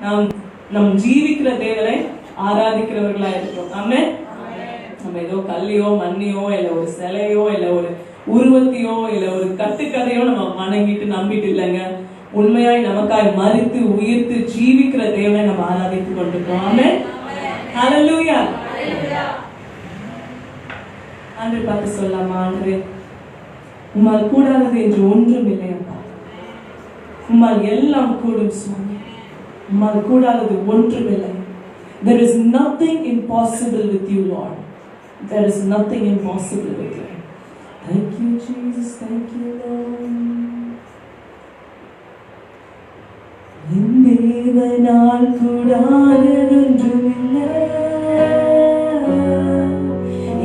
நாம் நம் ஜீவிக்கிற தேவனை ஆராதிக்கிறவர்களா இருக்கிறோம். ஆமென். நம்ம ஏதோ கல்லையோ மண்ணையோ இல்ல ஒரு சிலையோ இல்ல ஒரு உருவத்தையோ இல்ல ஒரு கட்டுக்கதையோ நம்ம வணங்கிட்டு நம்பிட்டு இல்லைங்க. உண்மையாய் நமக்காய் மரித்து உயிர்த்து ஜீவிக்கிற தேவனை நம்ம ஆராதித்துக் கொண்டிருக்கோம். ஆமென். ஹல்லேலூயா. ஆண்டவரை பார்த்து சொல்லலாமா, ஆண்டவரே உம்மால் கூடாதது என்று ஒன்றும் இல்லையப்பா. உம்மால் எல்லாம் கூடும் சுவாமி. உம்மால் கூடாதது ஒன்றும் இல்லை. There is nothing impossible with you, Lord. There is nothing impossible with you. Thank you, Jesus. Thank you, Lord. என் தேவனால் கூடாததொன்றுமில்லை,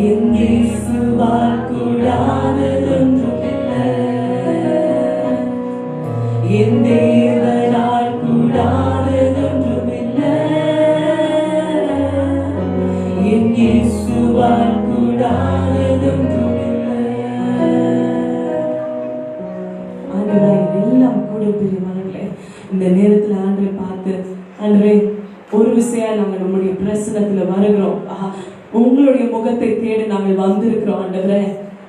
என் இயேசுவால் கூடாததொன்றுமில்லை, என் தேவனால் கூடாததொன்றுமில்லை, என் இயேசுவால் கூடாததொன்றுமில்லை. ஆண்டவரே எல்லாம் கூட பெரியவர்களே, இந்த நேரத்துல ஆண்டவரை பார்த்து, ஆண்டவரே ஒரு விஷயம் நாங்கள் நம்முடைய பிரசனத்துல வருகிறோம். உங்களுடைய முகத்தை தேடி நாங்கள் வந்திருக்கிறோம். ஆண்டவரே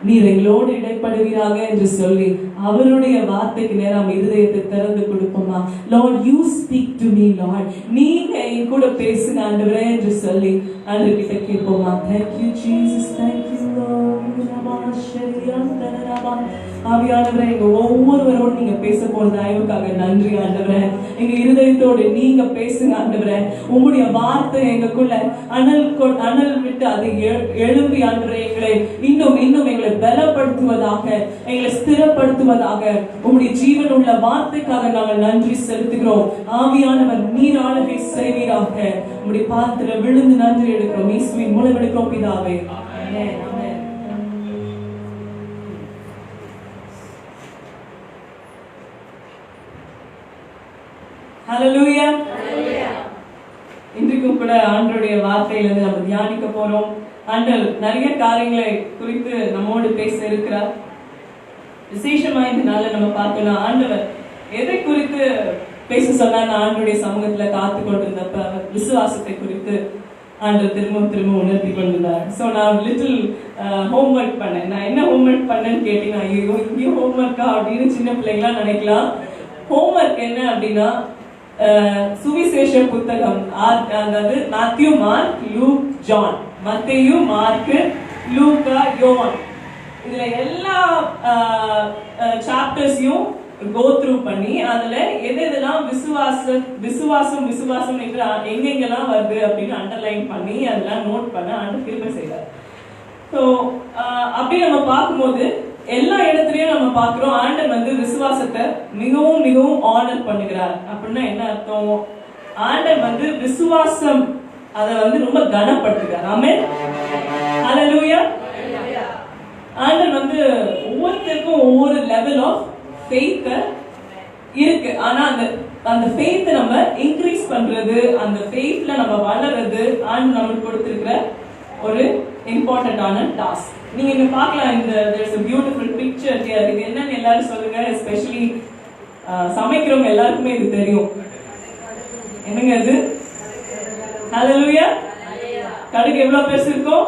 நீர் எங்களோடு இடைப்படுவீராக என்று சொல்லி அவருடைய வார்த்தைக்கு நேரம் இருதயத்தை திறந்து கொடுப்போமா. Lord, you speak to me, Lord. நீங்க என் கூட பேசுங்க ஆண்டவரே என்று சொல்லி ஆண்டவர்கிட்ட கேட்போமா. Thank you, Jesus. Thank you, Lord. ஆவியானவரே எங்க ஒவ்வொருவரோடு நீங்க பேச போற தயவுக்காக நன்றி ஆண்டவரே. எங்க இருதயத்தோடு நீங்க பேசுங்க ஆண்டவரே. உங்களுடைய வார்த்தை எங்களுக்குள்ள அனல் விட்டு அது எழும்பி ஆண்டவரே எங்களை இன்னும் எங்களை பலப்படுத்துவதாக, எங்களை ஸ்திரப்படுத்துவதாக உங்களுடைய ஜீவன் உள்ள வார்த்தைக்காக நாங்கள் நன்றி செலுத்துகிறோம். ஆவியானவர் நீர் ஆளுகை செய்வீராக. உங்களுடைய பாதத்துல விழுந்து நன்றி எடுக்கிறோம். இயேசுவின் மூலம் எடுக்கிறோம் பிதாவே. ஆமென். ஆமென். ஹல்லேலூயா. இன்றைக்கும் கூட ஆண்டவருடைய வார்த்தையிலிருந்து நம்ம தியானிக்க போறோம். ஆண்டவர் நிறைய காரியங்களை குறித்து நம்மோடு பேச இருக்கிறார். விசேஷமா இந்த நாள்ல நம்ம பார்க்கலாம், ஆண்டவர் எதை குறித்து பேச சொன்னார். ஆண்டவருடைய சமூகத்துல காத்து கொண்டிருந்தப்ப விசுவாசத்தை குறித்து ஆண்டவர் திரும்ப உணர்த்தி கொண்டிருந்தார். ஸோ நான் லிட்டில் ஹோம்ஒர்க் பண்ணேன். நான் என்ன ஹோம்ஒர்க் பண்ணேன்னு கேட்டீங்கன்னா, ஐயோ இங்கேயும் ஹோம்ஒர்க்கா அப்படின்னு சின்ன பிள்ளைங்களாம் நினைக்கலாம். ஹோம்ஒர்க் என்ன அப்படின்னா, சுவிசேஷ புத்தகம், அதாவது மேத்யூ, மார்க், லூக், ஜான், மத்தேயு, மார்க், லூக்கா, யோவான், இதுல எல்லா சாப்டர்ஸையும் கோ த்ரூ பண்ணி அதுல எதெல்லாம் விசுவாசம் என்று எங்கெங்கெல்லாம் வருது அப்படின்னு அண்டர்லைன் பண்ணி அதெல்லாம் நோட் பண்ண ஆண்டு திரும்ப செய்தார். ஸோ அப்படி நம்ம பார்க்கும்போது எல்லா இடத்துலயும் நம்ம பார்க்கிறோம் ஆண்டவர் வந்து விசுவாசத்தை மிகவும் ஆனர் பண்ணுகிறார். அப்படின்னா என்ன அர்த்தம்? ஆண்டவர் வந்து விசுவாசம் அதை வந்து ரொம்ப கனப்படுத்துகிறார். ஆமென். ஹல்லேலூயா. ஆண்டவர் வந்து ஒவ்வொருத்தருக்கும் ஒவ்வொரு லெவல் ஆஃப் ஃபெய்த் இருக்கு. ஆனா அந்த ஃபெய்த் நம்ம இன்க்ரீஸ் பண்றது, அந்த ஃபெய்த்ல நம்ம வளர்றது ஆண்டவர் நமக்கு கொடுத்திருக்கிற ஒரு இம்பார்ட்டன்டான டாஸ்க். நீங்க இங்க பார்க்கலாம், இந்த there's a beautiful picture here. இது என்னன்னு எல்லாரும் சொல்லுங்க. எஸ்பெஷலி சமைக்கிறவங்க எல்லாருக்குமே இது தெரியும். என்னங்க இது? ஹல்லேலூயா. கடுகு எவ்வளவு பெருசு இருக்கும்?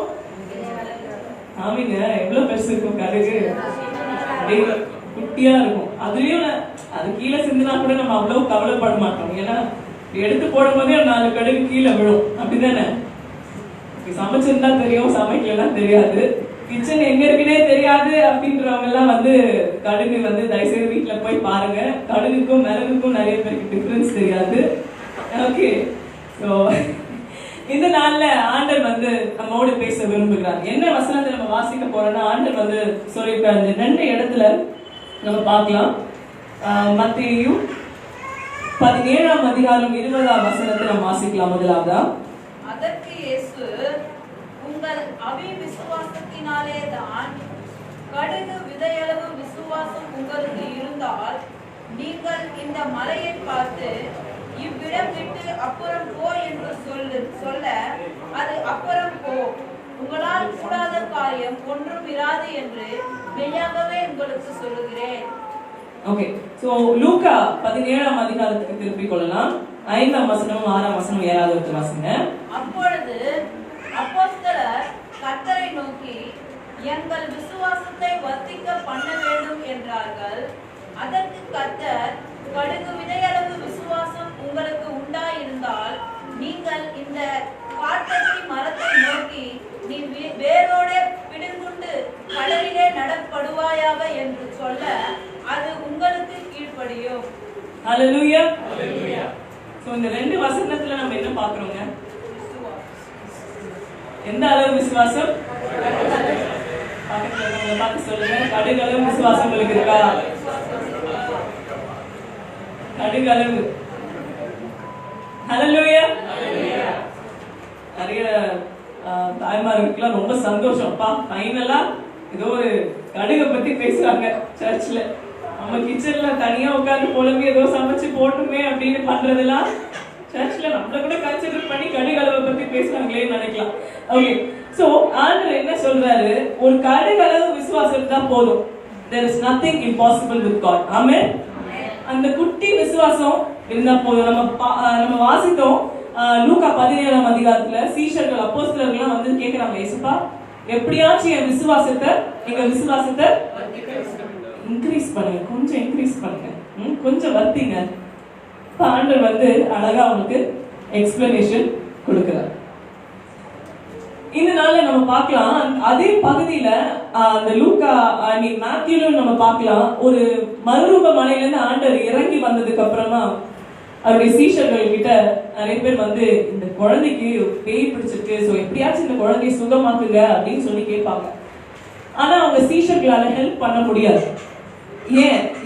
ஆமீங்க, எவ்வளவு பெருசு இருக்கும் கடுகு? குட்டியா இருக்கும். அதுலயும் அது கீழே சிந்தினா கூட நம்ம அவ்வளவு கவலைப்பட மாட்டோம். ஏன்னா எடுத்து போடும் போதே 4 கடுகு கீழே விழும். அப்படிதானே? சமைச்சிருந்தா தெரியும், சமைக்கலாம் தெரியாது. கிச்சன் எங்க இருக்குன்னே தெரியாது அப்படின்றவங்க எல்லாம் வந்து கடுகு வந்து தயவுசெய்து வீட்டுல போய் பாருங்க. கடுகுக்கும் மிளகுக்கும் நிறைய பேருக்கு டிஃபரன்ஸ் தெரியாது. ஓகே, ஸோ இந்த நாள்ல ஆண்டவர் வந்து நம்மோடு பேச விரும்புகிறார். என்ன வசனத்தை நம்ம வாசிக்க போறோம்னா, ஆண்டவர் வந்து சொல்லியிருக்காரு. இந்த 2 இடத்துல நம்ம பார்க்கலாம். மத்தேயு 17ஆம் அதிகாரம் 20ஆம் வசனத்தை நம்ம வாசிக்கலாம். முதலாவதா, அதற்கு இயேசு, உங்கள் அவிசுவாசத்தினாலே தான் கடுகு விதையளவு விசுவாசம் உங்களுக்கு இருந்தால் நீங்கள் இந்த மலையை பார்த்து இவ்விடம் விட்டு அப்புறம் போ என்று சொல்ல அது அப்புறம் போ, உங்களால் கூடாத காரியம் ஒன்றும் இராது என்று மெய்யாகவே உங்களுக்கு சொல்லுகிறேன். ஓகே, சோ லூக்கா 17ஆம் அதிகாரத்துக்கு திருப்பிக் கொள்ளலாம். 5ஆம் வசனம் 6ஆம் வசனம் யாராவது ஒருத்தர் வாசிங்க. அப்பொழுது அப்போஸ்தலர் கர்த்தரை நோக்கி, எங்கள் விசுவாசத்தை வர்த்திக்க பண்ண வேண்டும் என்றார்கள். அதற்கு கர்த்தர், கடுகு விதையளவு விசுவாசம் உங்களுக்கு உண்டாயிருந்தால் நீங்கள் இந்த காட்டத்தி மரத்தை நோக்கி, நீ வேரோட பிடுங்குண்டு கடலிலே நடப்படுவாயாக என்று சொல்ல அது உங்களுக்கு கீழ்ப்படியும். ஹல்லேலூயா. சோ இந்த ரெண்டு வசனத்துல நம்ம என்ன பார்க்கறோங்க? எந்த அளவு விசுவாசம்? பக்கத்துல இருக்கவங்க பார்த்து சொல்லுங்க, கடுகளவு விசுவாசம் உங்களுக்கு இருக்கா? கடுகளவு. ஹல்லேலூயா. நிறைய தாய்மார்களுக்குலாம் ரொம்ப சந்தோஷம்ப்பா, ஃபைனலா ஏதோ ஒரு கடுகை பத்தி பேசுறாங்க சர்ச்ல. நம்ம கிச்சன்ல தனியா உட்கார்ந்து புலம்பி ஏதோ சமைச்சு போட்டுமே அப்படின்னு பண்றதெல்லாம் சர்ச்ல நம்மள கூட கன்சிடர் பண்ணி கடுகளவை பத்தி பேசுறாங்களேன்னு நினைக்கலாம். ஓகே, சோ ஆண்டவர் என்ன சொல்றாரு? ஒரு கடுகளவு விசுவாசம் தான் போதும். there is nothing impossible with God. ஆமென். அந்த குட்டி விசுவாசம் இருந்தா போதும். நம்ம வாசித்தோம் லூக்கா 17ஆம் அதிகாரத்துல சீஷர்கள் அப்போஸ்தலர்கள் வந்து கேக்குறாங்க, இயேசுப்பா எப்படியாச்சும் என் விசுவாசத்தை எங்க விசுவாசத்தை இன்க்ரீஸ் பண்ணுங்க, கொஞ்சம் இன்க்ரீஸ் பண்ணுங்க, கொஞ்சம் வர்த்திங்க. ஆண்டவர் வந்து அழகா அவங்களுக்கு எக்ஸ்பிளனேஷன் கொடுக்கிறார். இந்த நாள்ல நம்ம பார்க்கலாம் அதே பகுதியில அந்த லூக்கா மேத்யூல நம்ம பார்க்கலாம், ஒரு மறுரூப மலையில இருந்து ஆண்டவர் இறங்கி வந்ததுக்கு அப்புறமா அவருடைய சீஷர்கள் கிட்ட நிறைய பேர் வந்து இந்த குழந்தைக்கு பேய் பிடிச்சிருக்கு, சோ எப்படியாச்சும் இந்த குழந்தையை சுகமாக்குங்க அப்படின்னு சொல்லி கேட்பாங்க. ஆனா அவங்க சீஷர்களால ஹெல்ப் பண்ண முடியாது.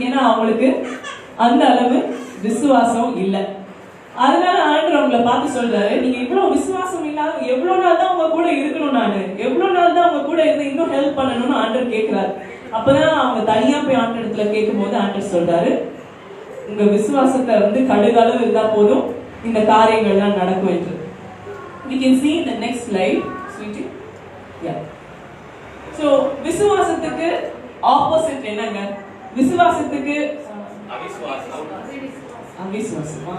ஏன்னா அவங்களுக்கு அந்த அளவு விசுவாசம் இல்லை. அதனால ஆண்டவர் அவங்களை பார்த்து சொல்றாரு, நீங்க இவ்வளவு விசுவாசம் இல்லாத எவ்வளவு நாள் தான் உங்க கூட இருக்கணும், நானு எவ்வளவு நாள் தான் உங்க கூட இருந்து இன்னும் ஹெல்ப் பண்ணணும்னு ஆண்டவர் கேட்கிறாரு. அப்பதான் அவங்க தனியா போய் ஆண்டவர் இடத்துல கேட்கும் போது ஆண்டவர் சொல்றாரு, உங்க விசுவாசத்தை வந்து கடுகளவு இருந்தா போதும் இந்த காரியங்கள்லாம் நடக்கும் என்று. We can see in the next slide, sweetie. Yeah. So விசுவாசத்துக்கு ஆப்போசிட் என்னங்க? விசுவாசத்துக்கு அவிசுவாசமா?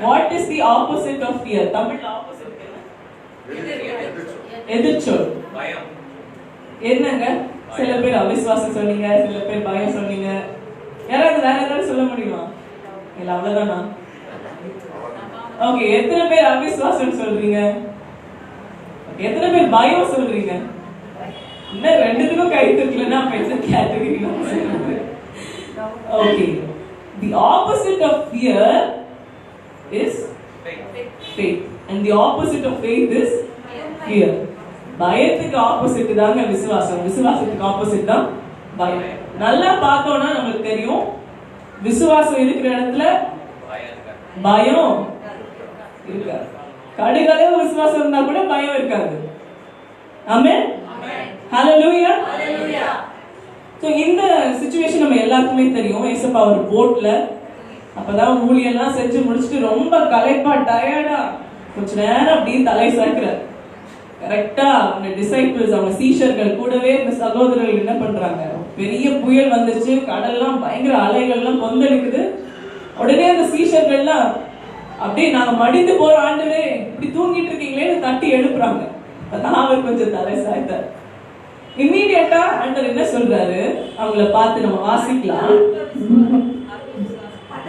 What is the opposite of fear? தமிழ்ல ஆப்போசிட் என்ன? எதிர்ச்சொல். பயம். என்னங்க? சில பேர் அவிசுவாசம் சொன்னீங்க, சில பேர் பயம் சொன்னீங்க. யாராவது வேற ஏதாவது சொல்ல முடியுமா? இல்ல அவ்வளவுதானா? ஓகே, எத்தனை பேர் அவிசுவாசம் சொல்றீங்க? எத்தனை பேர் பயம் சொல்றீங்க? இன்னும் ரெண்டுத்துக்கும் கை தூக்கலன்னா அப்ப எந்த category? Okay, the opposite of fear is faith and the opposite of faith is fear. பயத்துக்கு ஆப்போசிட் தாங்க விசுவாசம், விசுவாசத்துக்கு ஆப்போசிட் தான் பயம். நல்லா பார்த்தோம்னா நமக்கு தெரியும், விசுவாசம் இருக்கிற இடத்துல பயம் இருக்காது. கடுகளவு விசுவாசம் இருந்தா கூட பயம் இருக்காது. ஆமென். ஹல்லேலூயா. சோ இந்த சிச்சுவேஷன் நம்ம எல்லாருக்குமே தெரியும். ஏசப்பா ஒரு போட்ல அப்பதான் ஊழியெல்லாம் செஞ்சு முடிச்சுட்டு ரொம்ப களைப்பா டயர்டா கொஞ்ச நேரம் அப்படியே தலை சாய்க்கிறார். கரெக்டா அவங்க டிசைபிள்ஸ், அவங்க சீஷர்கள் கூடவே இந்த சகோதரர்கள் என்ன பண்றாங்க, பெரிய புயல் வந்துருச்சு, கடல்லாம் பயங்கர அலைகள்லாம் கொந்தளிக்குது. உடனே அந்த சீஷர்கள்லாம் அப்படியே நாங்க மடிந்து போற ஆண்டவரே இப்படி தூங்கிட்டு இருக்கீங்களேன்னு தட்டி எழுப்புறாங்க. அதான் அவர் கொஞ்சம் தலை சாய்த்தார். இம்மீடியட்டா ஆண்டவர் என்ன சொல்றாரு, அவங்கள பார்த்து நம்ம வாசிக்கலாம்.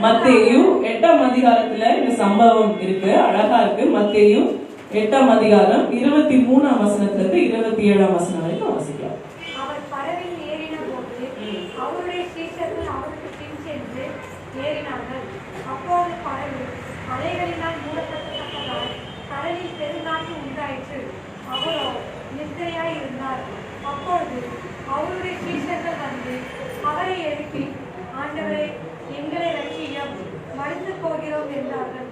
மத்தேயு 8ஆம் அதிகாரத்துல இந்த சம்பவம் இருக்கு, அழகா இருக்கு. மத்தேயு 8ஆம் அதிகாரம் 23ஆம் வசனத்துல இருந்து 27ஆம் வசனம் வரைக்கும் வாசிக்கலாம். அவர் படவில் ஏறின போது அவருடைய சீஷர்கள் அவருக்கு பின் சென்று ஏறினார்கள். அப்போது படகு அலைகளினால் மூடப்பட்டதால் கடலில் பெருங்காற்று உண்டாயிற்று. அவரோ நித்திரையாய் இருந்தார். அப்பொழுது அவருடைய சீஷர்கள் வந்து அவரை எழுப்பி, ஆண்டவரே எங்களை ரட்சியும், மடிந்து போகிறோம் என்றார்கள்.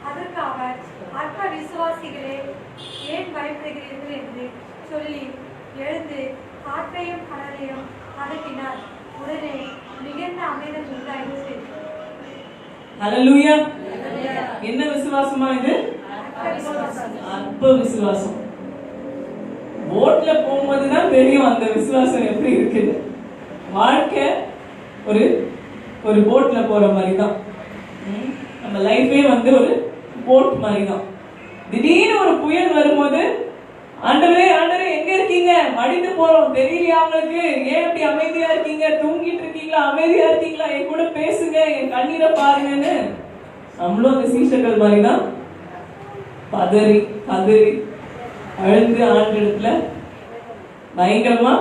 அதற்கு அவர், அற்ப விசுவாசிகளே, ஏன் பயப்படுகிறீர்கள் என்று சொல்லி எழுந்து காற்றையும் கடலையும் அதட்டினார். உடனே மிகுந்த அமைதல் உண்டாயிற்று. ஹல்லேலூயா. என்ன விசுவாசமா இது? அற்ப விசுவாசம். போட்ல போகும்போதுதான் தெரியும் அந்த விசுவாசம் எப்படி இருக்குது. வாழ்க்கை ஒரு ஒரு போட்ல போற மாதிரி தான். நம்ம லைஃபே வந்து ஒரு போட் மாதிரி தான். திடீர்னு ஒரு புயல் வரும்போது ஆண்டவரே ஆண்டவரே எங்க இருக்கீங்க, மடிந்து போறோம், தெரியலையா உங்களுக்கு, ஏன் இப்படி அமைதியா இருக்கீங்க, தூங்கிட்டு இருக்கீங்களா, அமைதியா இருக்கீங்களா, என் கூட பேசுங்க, என் கண்ணீரை பாருங்கன்னு நம்மளும் அந்த சீஷர்கள் மாதிரி தான் பதறி கதறி அழுந்து ஆண்டவரிடத்துல பயங்கரமா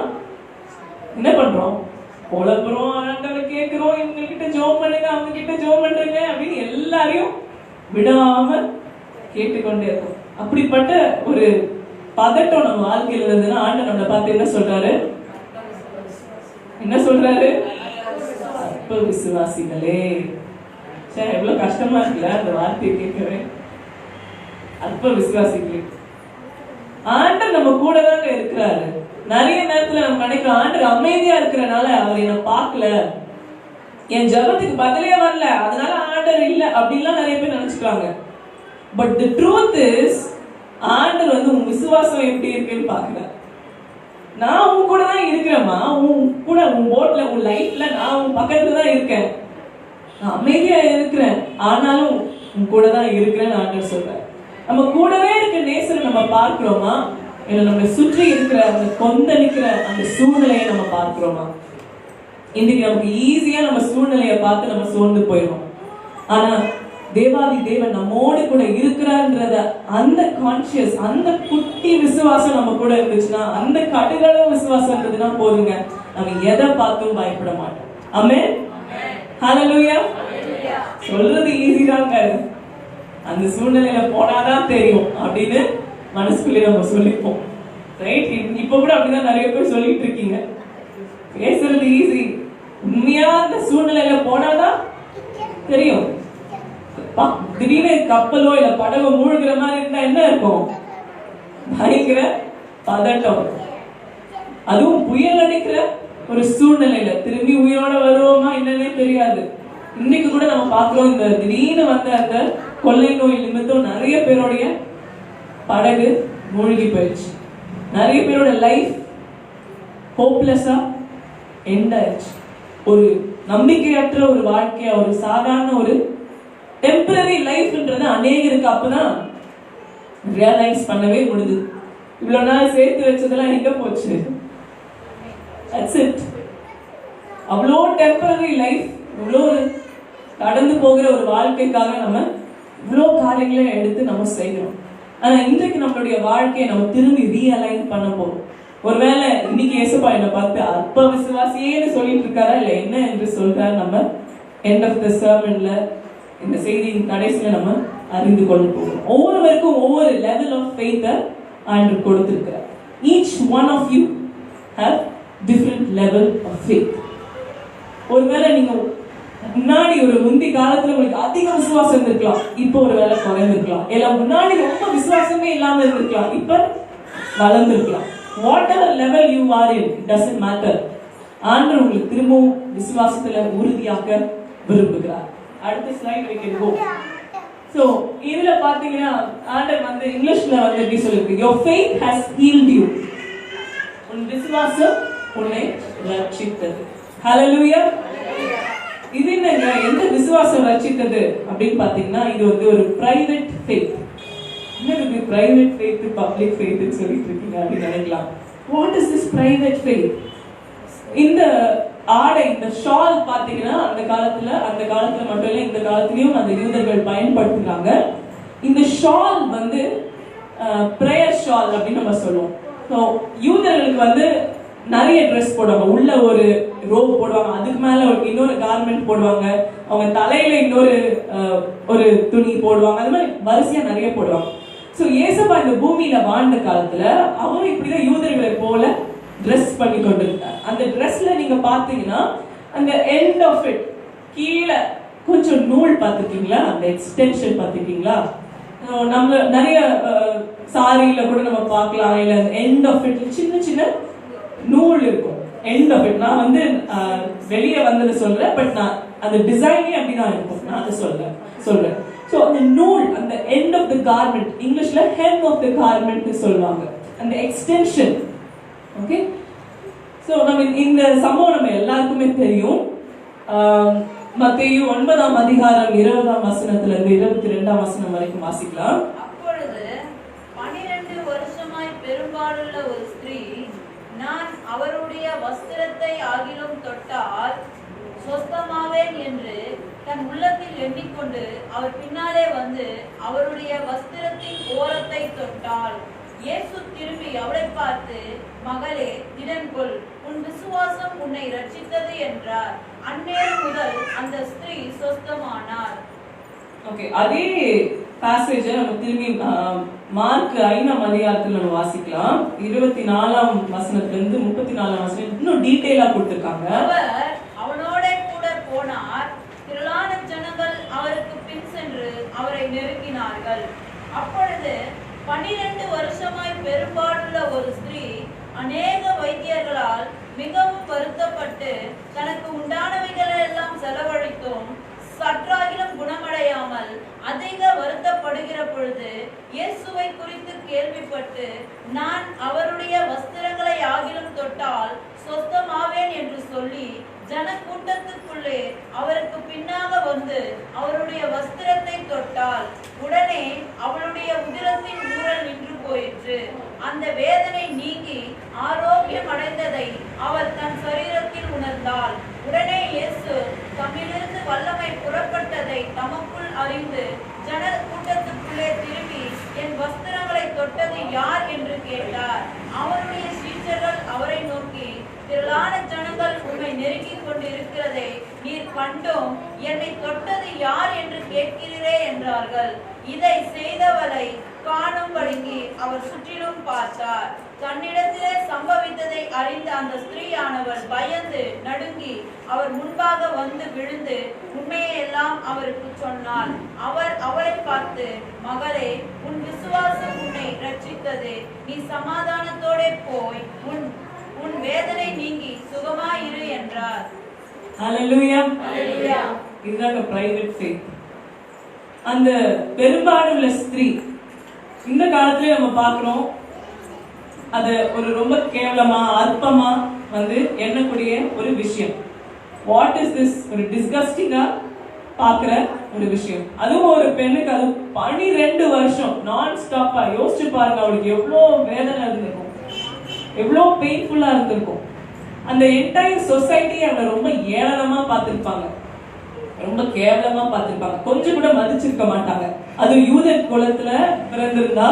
என்ன பண்றோம், புலப்புறோம், ஆண்டவர் கேட்கிறோம், இவங்க கிட்ட ஜெபம் பண்ணுங்க, அவங்க கிட்ட ஜெபம் பண்றீங்க அப்படின்னு எல்லாரையும் விடாம கேட்டுக்கொண்டே இருக்கும். அப்படிப்பட்ட ஒரு பதட்டம் நம்ம வாழ்க்கையில் இருந்ததுன்னா ஆண்டவர் நம்மளை பார்த்து என்ன சொல்றாரு, என்ன சொல்றாரு, அற்ப விசுவாசிகளே. சரி, எவ்வளவு கஷ்டமா இருக்குல்ல அந்த வார்த்தையை கேட்கவே. அற்ப விசுவாசிகளே, ஆண்டவர் நம்ம கூட தாங்க இருக்கிறாரு. நிறைய நேரத்துல நம்ம நினைக்கிறோம் ஆண்டவர் அமைதியா இருக்கிறனால அவர் என்ன பார்க்கல, என் ஜபத்துக்கு பதிலே வரல, அதனால ஆண்டவர் இல்ல அப்படின்லாம் நிறைய பேர் நினைச்சுக்கிறாங்க. பட் தி ட்ரூத் இஸ் ஆண்டவர் வந்து உன் விசுவாசம் எப்படி இருக்குன்னு பாக்கல. நான் உன் கூட தான் இருக்கிறேம்மா, உன் கூட உன் போட்ல உன் லைஃப்ல நான் உன் பக்கத்துல தான் இருக்கேன், நான் அமைதியா இருக்கிறேன், ஆனாலும் உன் கூட தான் இருக்கிறேன்னு ஆண்டவர் சொல்றேன். நம்ம கூடவே இருக்க நேசரை நம்ம பார்க்கிறோமா, இல்ல நம்ம சுற்றி இருக்கிற அந்த கொந்தளிக்கிற அந்த சூழ்நிலையை நம்ம பார்க்கிறோமா? இன்னைக்கு நமக்கு ஈஸியா நம்ம சூழ்நிலையை பார்த்து நம்ம சோர்ந்து போயிடும். ஆனா தேவாதி தேவன் நம்மோடு கூட இருக்கிறான்றத அந்த கான்சியஸ், அந்த குட்டி விசுவாசம் நம்ம கூட இருந்துச்சுன்னா, அந்த கடுகளவு விசுவாசம் இருந்ததுன்னா போதுங்க, நம்ம எதை பார்த்தும் பயப்பட மாட்டோம். ஆமென், ஹல்லேலூயா. சொல்றது ஈஸி தாங்க, அந்த சூழ்நிலையில போனாதான் தெரியும் அப்படின்னு மனசுக்குள்ளே நம்ம சொல்லிப்போம். ரைட், இப்ப கூட அப்படிதான் நிறைய பேர் சொல்லிட்டு இருக்கீங்க. பேசுறது ஈஸி, உண்மையா அந்த சூழ்நிலையில போனாதான் தெரியும். திடீர்னு கப்பலோ இல்ல படகோ மூழ்கிற மாதிரி இருந்தா என்ன இருக்கும், பயங்கர பதட்டம். அதுவும் புயல் அடிக்கிற ஒரு சூழ்நிலையில திரும்பி உயிரோட வருவோமா என்னன்னே தெரியாது. இன்னைக்கு கூட நம்ம பாக்குறோம், இந்த திடீர்னு வந்த அந்த கொள்ளை நோய் நிமித்தம் நிறைய பேருடைய படகு மூழ்கி போயிடுச்சு. நிறைய பேரோட லைஃப் ஹோப்லெஸ்ஸா எண்ட் ஆயிடுச்சு. ஒரு நம்பிக்கையற்ற ஒரு வாழ்க்கையா, ஒரு சாதாரண ஒரு டெம்பரரி லைஃப்ன்றது அநேகருக்கு அப்பதான் ரியலைஸ் பண்ணவே முடியுது. இவ்வளவு நாள் சேர்த்து வச்சதெல்லாம் எங்க போச்சு, that's it. அவ்வளோ டெம்பரரி லைஃப், இவ்வளோ கடந்து போகிற ஒரு வாழ்க்கைக்காக நம்ம இவ்வளோ காரியங்களை எடுத்து நம்ம செய்யணும். ஆனா இன்றைக்கு நம்மளுடைய வாழ்க்கையை நம்ம திரும்பி ரீஅலைன் பண்ண போறோம். ஒருவேளை இன்னைக்கு இயேசுப்பா என்னை பார்த்து அற்ப விசுவாசியேன்னு சொல்லிட்டு இருக்காரா இல்ல என்ன என்று சொல்றாரு, நம்ம எண்ட் ஆஃப் தி சர்மன்ல இந்த செய்தியின் கடைசியில நம்ம அறிந்து கொள்ள போகிறோம். ஒவ்வொருவருக்கும் ஒவ்வொரு லெவல் ஆஃப் ஃபெய்த்தை ஆண்டவர் கொடுத்திருக்கிறார். Each one of you have different level of faith. ஒருவேளை நீங்க முன்னாடி ஒரு முந்தி காலத்துல உங்களுக்கு அதிக விசுவாசம் இருந்திருக்கலாம், இப்போ ஒரு வேலை குறைந்திருக்கலாம். இல்ல முன்னாடி ரொம்ப விசுவாசமே இல்லாம இருந்திருக்கலாம், இப்ப வளர்ந்திருக்கலாம். Whatever level you are in, it doesn't matter. ஆண்டவர் உங்களுக்கு திரும்பவும் விசுவாசத்துல உறுதியாக்க விரும்புகிறார். அடுத்த slide we can go. So இதுல பாத்தீங்கன்னா ஆண்டவர் வந்து இங்கிலீஷ்ல வந்து எப்படி சொல்லிருக்கு, your faith has healed you. உன் விசுவாசம் உன்னை ரட்சித்தது. ஹல்லேலூயா. இது என்னங்க, எந்த விசுவாசம் ரட்சித்தது அப்படின்னு பாத்தீங்கன்னா, இது வந்து ஒரு பிரைவேட் ஃபெய்த். என்னது பிரைவேட் ஃபெய்த், பப்ளிக் ஃபெய்த்னு சொல்லிட்டு இருக்கீங்க அப்படின்னு நினைக்கலாம். What is this private faith? இந்த ஆடை, இந்த ஷால் பாத்தீங்கன்னா அந்த காலத்துல மட்டும் இல்ல, இந்த காலத்திலயும் அந்த யூதர்கள் பயன்படுத்துறாங்க. இந்த ஷால் வந்து பிரேயர் ஷால் அப்படின்னு நம்ம சொல்லுவோம். ஸோ யூதர்களுக்கு வந்து நிறைய ட்ரெஸ் போடுவாங்க, உள்ள ஒரு ரோப் போடுவாங்க, அதுக்கு மேல இன்னொரு கார்மெண்ட் போடுவாங்க, அவங்க தலையில இன்னொரு ஒரு துணி போடுவாங்க, அது மாதிரி வரிசையா நிறைய போடுவாங்க. ஸோ இயேசுப்பா இந்த பூமியில வாழ்ந்த காலத்துல அவரும் இப்படிதான் யூதர்களை போல ட்ரெஸ் பண்ணி கொண்டிருக்கார். அந்த ட்ரெஸ்ல நீங்க பாத்தீங்கன்னா அந்த எண்ட் ஆஃப் இட் கீழே கொஞ்சம் நூல் பார்த்துருக்கீங்களா, அந்த எக்ஸ்டென்ஷன் பார்த்துருக்கீங்களா? நம்ம நிறைய சாரியில கூட நம்ம பார்க்கலாம். இல்ல எண்ட் ஆஃப் இட் சின்ன சின்ன நூல் இருக்கும். எண்ட் ஆஃப் இட் நான் வந்து வெளியே வந்தது சொல்றேன், பட் நான் அந்த டிசைனே அப்படிதான் இருக்கும், நான் அதை சொல்றேன். ஸோ அந்த நூல், அந்த எண்ட் ஆஃப் த கார்மெண்ட், இங்கிலீஷ்ல ஹெம் ஆஃப் த கார்மெண்ட் சொல்லுவாங்க, அந்த எக்ஸ்டென்ஷன். ஓகே, ஸோ நம்ம இந்த சம்பவம் நம்ம எல்லாருக்குமே தெரியும். மத்தேயு 9ஆம் அதிகாரம் 20ஆம் வசனத்துல இருந்து 22ஆம் வசனம் வரைக்கும் வாசிக்கலாம். அப்பொழுது 12 வருஷமாய் பெரும்பாலுள்ள ஒரு ஸ்திரீ, நான் அவருடைய வஸ்திரத்தை ஆகிலும் தொட்டால் சொஸ்தமாவேன் என்று தன் உள்ளத்தில் எண்ணிக்கொண்டு அவர் பின்னாலே வந்து அவருடைய வஸ்திரத்தின் ஓரத்தை தொட்டாள். இயேசு திரும்பி அவளை பார்த்து, மகளே, திடன் கொள், உன் விசுவாசம் உன்னை ரட்சித்தது என்றார். அந்நேரம் முதல் அந்த ஸ்திரீ சொஸ்தமானார். ஓகே, அதே பாசேஜை நம்ம திரும்பி மார்க் 5ஆம் அதிகாரத்தில் நம்ம வாசிக்கலாம். 24ஆம் வசனத்துல இருந்து 34ஆம் வசனம் இன்னும் டீடைலா கொடுத்திருக்காங்க. அவர் அவனோட கூட போனார். திரளான ஜனங்கள் அவருக்கு பின் சென்று அவரை நெருங்கினார்கள். அப்பொழுது 12 வருஷமாய் பெரும்பாலுள்ள ஒரு ஸ்திரீ அநேக வைத்தியர்களால் மிகவும் வருத்தப்பட்டு தனக்கு உண்டானவைகளெல்லாம் செலவழித்தும் சற்றாகிலும் குணமடையாமல் அதிக வருத்தப்படுகிற பொழுது இயேசுவை குறித்து கேள்விப்பட்டு, நான் அவருடைய வஸ்திரங்களை ஆகிலும் தொட்டால் சொஸ்தமாவேன் என்று சொல்லி ஜனக்கூட்டத்துக்குள்ளே அவருக்கு பின்னாக வந்து அவருடைய வஸ்திரத்தை தொட்டாள். உடனே அவளுடைய உதிரத்தின் ஊரல் நின்று போயிற்று. அந்த வேதனை நீங்கி ஆரோக்கியம் அடைந்ததை அவள் தன் சரீரத்தில் உணர்ந்தாள். உடனே இயேசு தம்மிலிருந்து வல்லமை புறப்பட்டதை தமக்குள் அறிந்து ஜன கூட்டத்துக்குள்ளே திரும்பி, என் வஸ்திரங்களை தொட்டது யார் என்று கேட்டார். அவருடைய சீஷர்கள் அவரை நோக்கி, திரளான ஜனங்கள் உம்மை நெருங்கிக் கொண்டிருக்கிறதை நீர் கண்டும் என்னை தொட்டது யார் என்று கேட்கிறீரே என்றார்கள். இதை செய்தவளை காணும்படிக்கு அவர் சுற்றிலும் பார்த்தார். தன்னிடத்திலே சம்பவித்ததை அறிந்த அந்த ஸ்திரீயானவள் பயந்து நடுங்கி அவர் முன்பாக வந்து விழுந்து உண்மையை எல்லாம் அவருக்கு சொன்னாள். அவர் அவளை பார்த்து, மகளே, உன் விசுவாசம் உன்னை ரட்சித்தது. நீ சமாதானத்தோட போய் உன் வேதனை நீங்கி சுகமாயிரு என்றார். ஹல்லேலூயா. ஹல்லேலூயா. இதுதாங்க பிரைவேட் ஃபெய்த். அந்த பெரும்பாலுள்ள ஸ்திரீ இந்த காலத்துல நம்ம பார்க்கிறோம், அது ஒரு ரொம்ப கேவலமா அற்பமா வந்து எண்ணக்கூடிய ஒரு விஷயம். What is this? ஒரு டிஸ்கஸ்டிங்கா பாக்குற ஒரு விஷயம். அதுவும் ஒரு பெண்ணுக்கு அது 12 வருஷம் நான் ஸ்டாப்பா. யோசிச்சு பாருங்க, அவளுக்கு எவ்வளோ வேதனை இருந்திருக்கும், எவ்வளோ பெயின்ஃபுல்லா இருந்திருக்கும். அந்த என்டையர் சொசைட்டி அவளை ரொம்ப ஏளனமா பார்த்திருப்பாங்க, ரொம்ப கேவலமா பார்த்திருப்பாங்க, கொஞ்சம் கூட மதிச்சிருக்க மாட்டாங்க. அது யூத குலத்துல பிறந்திருந்தா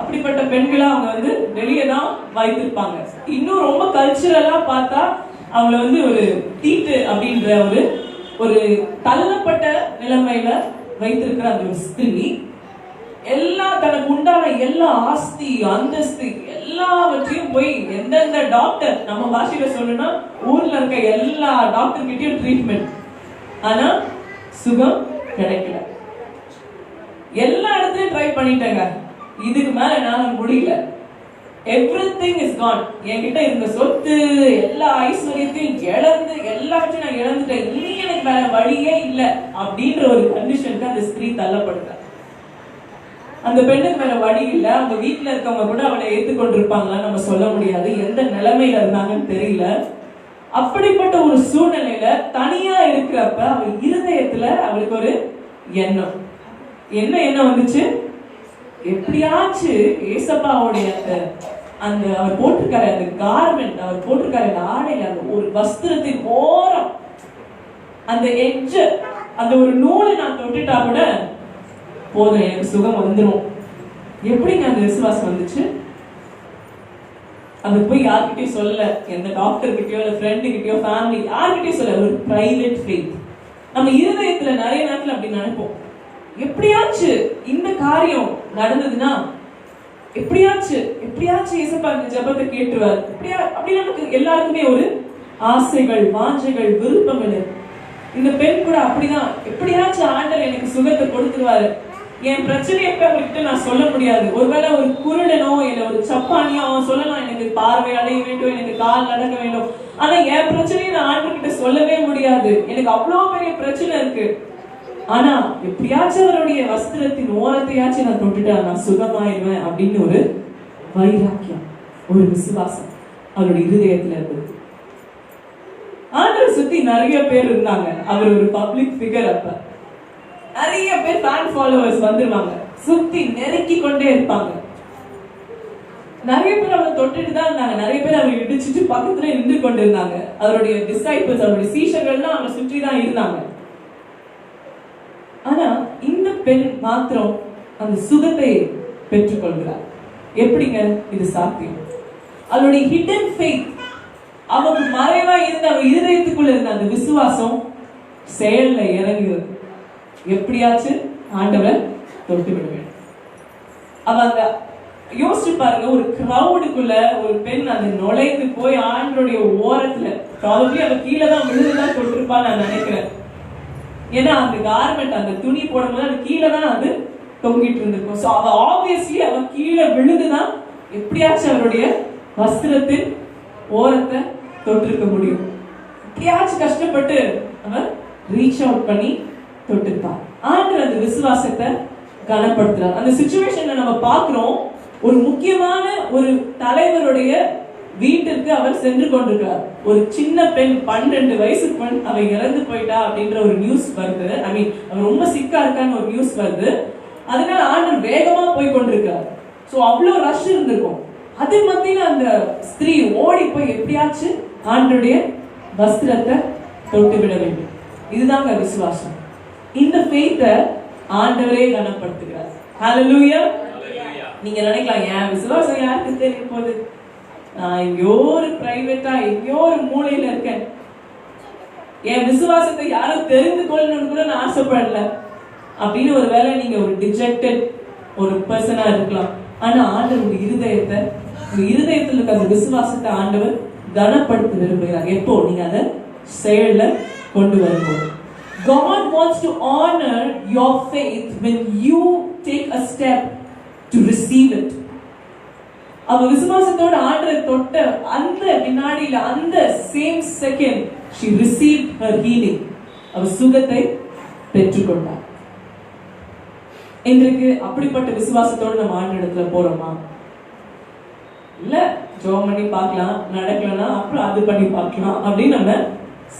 அப்படிப்பட்ட பெண்களை அவங்க வந்து வெளியே தான் வைத்திருப்பாங்க. இன்னும் ரொம்ப கல்ச்சுரலா பார்த்தா அவங்கள வந்து ஒரு தீட்டு அப்படின்ற ஒரு தள்ளப்பட்ட நிலைமையில வைத்திருக்கிற அந்த ஒரு ஸ்திரீ தனக்கு உண்டான எல்லா ஆஸ்தி அந்தஸ்து எல்லாவற்றையும் போய் எந்தெந்த டாக்டர், நம்ம பாஷையில சொல்லணும்னா ஊர்ல இருக்க எல்லா டாக்டர் கிட்டயும் ட்ரீட்மெண்ட், ஆனா சுகம் கிடைக்கல. எல்லா இடத்துலயும் ட்ரை பண்ணிட்டேங்க, இதுக்கு மேல என்னால முடியல. Everything is gone. என்கிட்ட இருந்த சொத்து எல்லா ஐஸ்வர்யத்தையும் இழந்து எல்லாவற்றையும் நான் இழந்துட்டேன், இனி எனக்கு வேற வழியே இல்லை அப்படின்ற ஒரு கண்டிஷனுக்கு அந்த ஸ்திரீ தள்ளப்படுறாங்க. அந்த பெண்ணுக்கு வேற வழி இல்லை. அவங்க வீட்டுல இருக்கவங்க கூட அவளை ஏற்றுக்கொண்டிருப்பாங்களா நம்ம சொல்ல முடியாது, எந்த நிலைமையில இருந்தாங்கன்னு தெரியல. அப்படிப்பட்ட ஒரு சூழ்நிலையில தனியா இருக்கிறப்ப அவள் இருதயத்துல அவளுக்கு ஒரு எண்ணம். என்ன எண்ணம் வந்துச்சு? எப்படியாச்சு ஏசப்பாவுடைய அந்த அவர் போட்டிருக்காரு அந்த கார்மெண்ட், அவர் போட்டிருக்காரு அந்த ஆடையில அந்த ஒரு வஸ்திரத்தின் ஓரம் அந்த எட்ஜ், அந்த ஒரு நூலை நான் தொட்டுட்டா கூட போதும், எனக்கு சுகம் வந்துடும். எப்படிங்க அந்த விசுவாசம் வந்துச்சு? அது போய் யார்கிட்டயும் சொல்லல, எந்த டாக்டர் கிட்டயோ இல்ல ஃப்ரெண்டு கிட்டயோ ஃபேமிலி யார்கிட்டயும் சொல்ல, ஒரு பிரைவேட் ஃபெய்த். நம்ம இருதயத்துல நிறைய நேரத்துல அப்படி நினைப்போம், எப்படியாச்சு இந்த காரியம் நடந்ததுன்னா எப்படியாச்சு இயேசுப்பா இந்த ஜெபத்தை கேட்டுருவார், அப்படி நமக்கு எல்லாருக்குமே ஒரு ஆசைகள் வாஞ்சைகள் விருப்பங்கள். இந்த பெண் கூட அப்படிதான், எப்படியாச்சும் ஆண்டவர் எனக்கு சுகத்தை கொடுத்துருவாரு, என் பிரச்சனை எப்ப அவர்கிட்ட நான் சொல்ல முடியாது. ஒருவேளை ஒரு குருடனோ இல்ல ஒரு சப்பானியோ அவன் சொல்லலாம், எனக்கு பார்வை அடைய வேண்டும், எனக்கு கால் நடக்க வேண்டும், ஆனா என் பிரச்சனையை நான் ஆண்டவர்கிட்ட சொல்லவே முடியாது, எனக்கு அவ்வளவு பெரிய பிரச்சனை இருக்கு. ஆனா எப்படியாச்சும் அவருடைய வஸ்திரத்தின் ஓரத்தையாச்சும் நான் தொட்டுட்டா நான் சுகமாயிருவேன் அப்படின்னு ஒரு வைராக்கியம், ஒரு விசுவாசம் அவருடைய இருதயத்துல இருந்தது. ஆண்டவர் சுத்தி நிறைய பேர் இருந்தாங்க. அவர் ஒரு பப்ளிக் ஃபிகர். அப்ப நிறைய பேர் ஃபேன் ஃபாலோவர்ஸ் வந்துருவாங்க, சுத்தி நெருக்கி கொண்டே இருப்பாங்க. நிறைய பேர் அவர் தொட்டுட்டு தான் இருந்தாங்க, நிறைய பேர் அவர் இடிச்சுட்டு பக்கத்துல நின்று கொண்டு இருந்தாங்க. அவருடைய டிசைபிள்ஸ், அவருடைய சீஷர்கள்லாம் அவரை சுற்றி தான் இருந்தாங்க. ஆனா இந்த பெண் மாத்திரம் அந்த சுகத்தை பெற்றுக்கொள்கிறார். எப்படிங்க இது சாத்தியம்? அவருடைய ஹிடன் ஃபெய்த், அவருக்கு மறைவா இருந்த அவர் இருதயத்துக்குள்ள இருந்த அந்த விசுவாசம் செயல்ல இறங்குகிறது. எப்படியாச்சு ஆண்டவர் தொட்டு விட வேண்டும். அவ அந்த யோசிச்சு பாருங்க, ஒரு கிரௌடுக்குள்ள ஒரு பெண் அந்த நுழைந்து போய் ஆண்டருடைய ஓரத்துல ப்ராபபிலி அவ கீழே தான் விழுந்துதான் தொட்டிருப்பான்னு நான் நினைக்கிறேன். ஏன்னா அந்த கார்மெண்ட், அந்த துணி போடும்போது அது கீழே தான் அது தொங்கிட்டு இருந்திருக்கும். ஸோ அவ ஆப்வியஸ்லி அவ கீழே விழுந்துதான் எப்படியாச்சும் அவருடைய வஸ்திரத்தின் ஓரத்தை தொட்டிருக்க முடியும். எப்படியாச்சும் கஷ்டப்பட்டு அவர் ரீச் அவுட் பண்ணி தொட்டிருப்பார். ஆண்டவர் அந்த விசுவாசத்தை கனப்படுத்துறார். அந்த சிச்சுவேஷன்ல நம்ம பார்க்கிறோம், ஒரு முக்கியமான ஒரு தலைவருடைய வீட்டிற்கு அவர் சென்று கொண்டிருக்கிறார். ஒரு சின்ன பெண், 12 வயசு பெண், அவ இறந்து போயிட்டா அப்படின்ற ஒரு நியூஸ் வருது. ஐ மீன் அவ ரொம்ப சிக்கா இருக்கான்னு ஒரு நியூஸ் வருது. அதனால ஆண்டவர் வேகமா போய் கொண்டிருக்கார். சோ அவ்வளவு ரஷ் இருந்திருக்கும். அது மத்தியில அந்த ஸ்திரீ ஓடி போய் எப்படியாச்சும் ஆண்டருடைய வஸ்திரத்தை தொட்டு விட வேண்டும். இதுதாங்க விசுவாசம். இந்த ஃபெய்த்தை ஆண்டவரே கனப்படுத்துகிறார். ஹல்லேலூயா. நீங்க நினைக்கலாம், ஏன் விசுவாசம் யாருக்கு தெரியும் போது, நான் எங்கேயோ ஒரு பிரைவேட்டா எங்கேயோ ஒரு மூலையில இருக்கேன், என் விசுவாசத்தை யாரும் தெரிந்து கொள்ளணும்னு கூட நான் ஆசைப்படல அப்படின்னு ஒரு வேளை நீங்க ஒரு டிஜெக்டட் ஒரு பர்சனா இருக்கலாம். ஆனா ஆண்டவர் உங்க இருதயத்தை, உங்க இருதயத்தில் இருக்க அந்த விசுவாசத்தை ஆண்டவர் கனப்படுத்த விரும்புகிறார். எப்போ நீங்க அதை செயல்ல கொண்டு வரும்போது. God wants to honor your faith when you take a step to receive it. அவ விசுவாசத்தோட ஆண்டவரை தொட்ட அந்த வினாடியில, அந்த same second she received her healing. அவ சுகத்தை பெற்றுக்கொண்டார். இன்றைக்கு அப்படிப்பட்ட விசுவாசத்தோடு நம்ம ஆண்டவரிடத்துல போறோமா? இல்ல ஜெபம் பண்ணி பார்க்கலாம், நடக்கலன்னா அப்புறம் அது பண்ணி பார்க்கலாம் அப்படின்னு நம்ம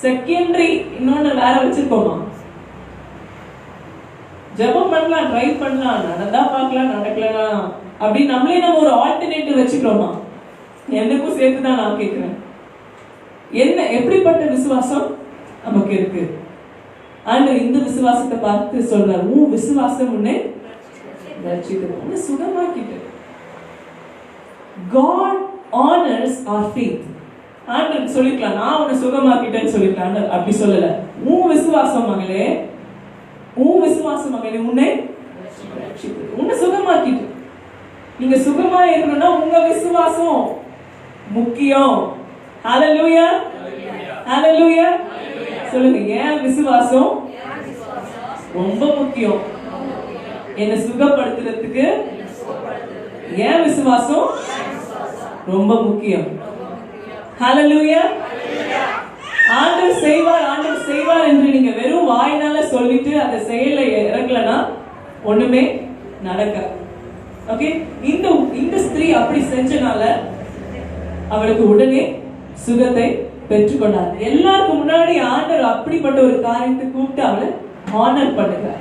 செகண்டரி இன்னொன்னு வேற வச்சிருக்கோமா? ஜெபம் பண்ணலாம், ட்ரை பண்ணலாம், நடந்தா பார்க்கலாம், நடக்கலனா அப்படின்னு நம்மளே நம்ம ஒரு ஆல்டர்னேட்டிவ் வச்சுக்கிறோமா? எனக்கும் சேர்த்துதான் நான் கேட்கிறேன். என்ன எப்படிப்பட்ட விசுவாசம் நமக்கு இருக்கு? ஆண்டவர் இந்த விசுவாசத்தை பார்த்து சொல்றார், உன் விசுவாசம் உன்னை ரட்சித்தது, சுகமாக்கிட்டு. God honors our faith. ஆண்டவர் சொல்லிக்கலாம், நான் உன்னை சுகமாக்கிட்டேன்னு சொல்லிக்கலாம். அப்படி சொல்லல. உன் விசுவாசம் மகளே, உன் விசுவாசம் மகளே உன்னை ரட்சித்தது, உன்னை சுகமாக்கிட்டு. நீங்க சுகமா இருக்கணும்னா உங்க விசுவாசம் முக்கியம். ஹல்லேலூயா, ஹல்லேலூயா சொல்லுங்க. ஏன் விசுவாசம் ரொம்ப முக்கியம்? என்ன சுகப்படுத்துறதுக்கு ஏன் விசுவாசம் ரொம்ப முக்கியம்? ஹல்லேலூயா. ஆண்டவர் செய்வார், ஆண்டவர் செய்வார் என்று நீங்க வெறும் வாயினால சொல்லிட்டு அந்த செயலை இறங்கலனா ஒண்ணுமே நடக்காது. ஓகே, இந்த ஸ்திரீ அப்படி செஞ்சனால அவளுக்கு உடனே சுகத்தை பெற்றுக்கொண்டார். எல்லாருக்கும் முன்னாடி ஆண்டவர் அப்படிப்பட்ட ஒரு காரியத்தை கூப்பிட்டு அவளை ஆனர் பண்ணுகிறார்.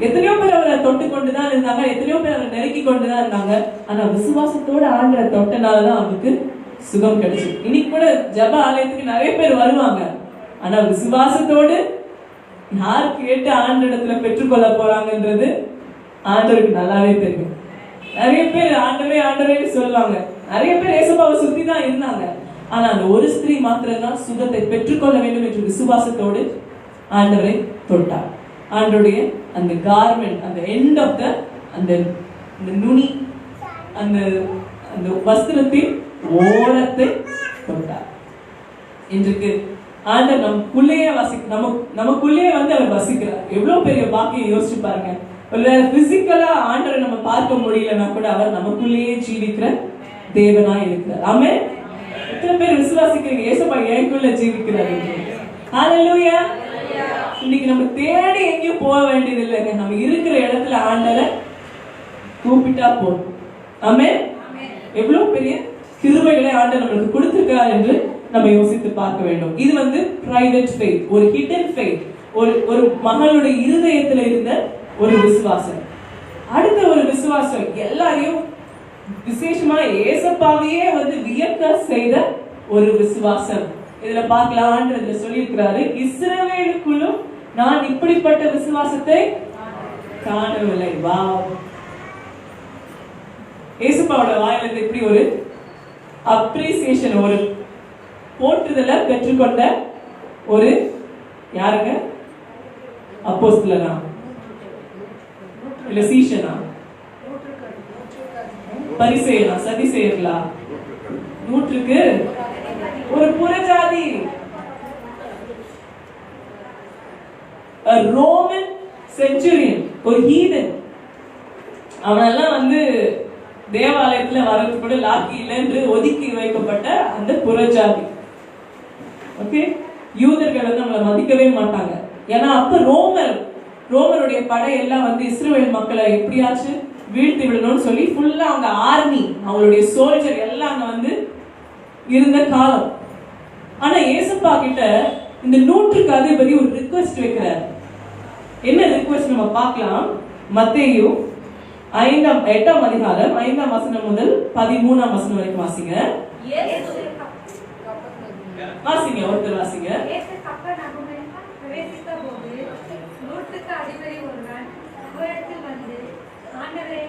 எத்தனையோ பேர் அவரை தொட்டு கொண்டுதான் இருந்தாங்க, எத்தனையோ பேர் அவரை நெருக்கி கொண்டுதான் இருந்தாங்க. ஆனா விசுவாசத்தோட ஆண்டரை தொட்டனாலதான் அவருக்கு சுகம் கிடைச்சு. இன்னைக்கு கூட ஜப ஆலயத்துக்கு நிறைய பேர் வருவாங்க. ஆனா விசுவாசத்தோடு யார் கேட்டு ஆண்டரிடத்துல பெற்றுக்கொள்ள போறாங்கன்றது ஆண்டவருக்கு நல்லாவே தெரியும். நிறைய பேர் ஆண்டவரே ஆண்டவரே சொல்லுவாங்க. நிறைய பேர் இயேசுவை சுத்தி தான் இருந்தாங்க. ஆனா அந்த ஒரு ஸ்திரீ மாத்திரம் தான் சுகத்தை பெற்றுக்கொள்ள வேண்டும் என்று விசுவாசத்தோடு ஆண்டவரை தொட்டார். ஆண்டவருடைய அந்த கார்மெண்ட், அந்த எண்ட் ஆஃப் த அந்த நுனி, அந்த அந்த வஸ்திரத்தின் ஓரத்தை தொட்டார். இன்றைக்கு ஆண்டவர் நமக்குள்ளேயே நமக்குள்ளேயே வந்து அவர் வசிக்கிறார். எவ்வளவு பெரிய பாக்கியம் யோசிச்சு பாருங்க. பிசிக்கலா ஆண்டவரை நம்ம பார்க்க முடியலன்னா கூட அவர் நமக்குள்ளேயே ஜீவிக்கிற தேவனா இருக்கிறார். ஆமென். எத்தனை பேர் விசுவாசிக்கிறீங்க இயேசுப்பா எனக்குள்ள ஜீவிக்கிறார்? ஹல்லேலூயா. இன்னைக்கு நம்ம தேடி எங்கேயும் போக வேண்டியது இல்லைங்க. நம்ம இருக்கிற இடத்துல ஆண்டவரை கூப்பிட்டா போதும். ஆமென். எவ்வளவு பெரிய கிருபைகளை ஆண்டவர் நம்மளுக்கு கொடுத்திருக்கிறார் என்று நம்ம யோசித்து பார்க்க வேண்டும். இது வந்து பிரைவேட் ஃபெய்த், ஒரு ஹிடன் ஃபெய்த், ஒரு மகளுடைய இருதயத்துல இருந்த ஒரு விசுவாசம். அடுத்த ஒரு விசுவாசம் எல்லாரையும் விசேஷமா ஏசப்பாவையே வந்து வியக்க செய்த ஒரு விசுவாசம். இதுல பார்க்கலாம், ஆண்டவர் சொல்லியிருக்கிறாரு, இஸ்ரவேலுக்குள்ளும் நான் இப்படிப்பட்ட விசுவாசத்தை காணவில்லை. வாவ்! ஏசப்பாவோட வாயிலிருந்து இப்படி ஒரு அப்ரிசியேஷன், ஒரு போற்றுதலை பெற்றுக்கொண்ட ஒரு யாருங்க? அப்போஸ்தலனா இல்ல சீஷனா? பரிசேயனா? சதிசேயர்களா? நூற்றுக்கு ஒரு புறஜாதி, ரோமன் செஞ்சுரியன், ஒரு ஹீதன். அவனெல்லாம் வந்து தேவாலயத்துல வரது கூட லாக்கி இல்லை என்று ஒதுக்கி வைக்கப்பட்ட அந்த புறஜாதி. ஓகே, யூதர்கள் வந்து நம்மளை மதிக்கவே மாட்டாங்க. ஏன்னா அப்ப ரோமருடைய படை எல்லாம் வந்து இஸ்ரவேல் மக்களை எப்படியாச்சும் வீழ்த்தி விடணும்னு சொல்லி ஃபுல்லா அவங்க ஆர்மி, அவங்களுடைய சோல்ஜர் எல்லாம் அங்க வந்து இருந்த காலம். ஆனா ஏசப்பா கிட்ட இந்த நூற்றுக்கு அதிபதி ஒரு ரிக்வெஸ்ட் வைக்கிறார். என்ன ரிக்வெஸ்ட் நம்ம பார்க்கலாம். மத்தேயு 8ஆம் அதிகாரம் 5ஆம் வசனம் முதல் 13ஆம் வசனம் வரைக்கும் வாசிங்க. வாசிங்க, ஒருத்தர் வாசிங்க. நூற்றுக்கு அதிபதி ஒருவன் அவரிடத்தில் வந்து, ஆண்டவரே,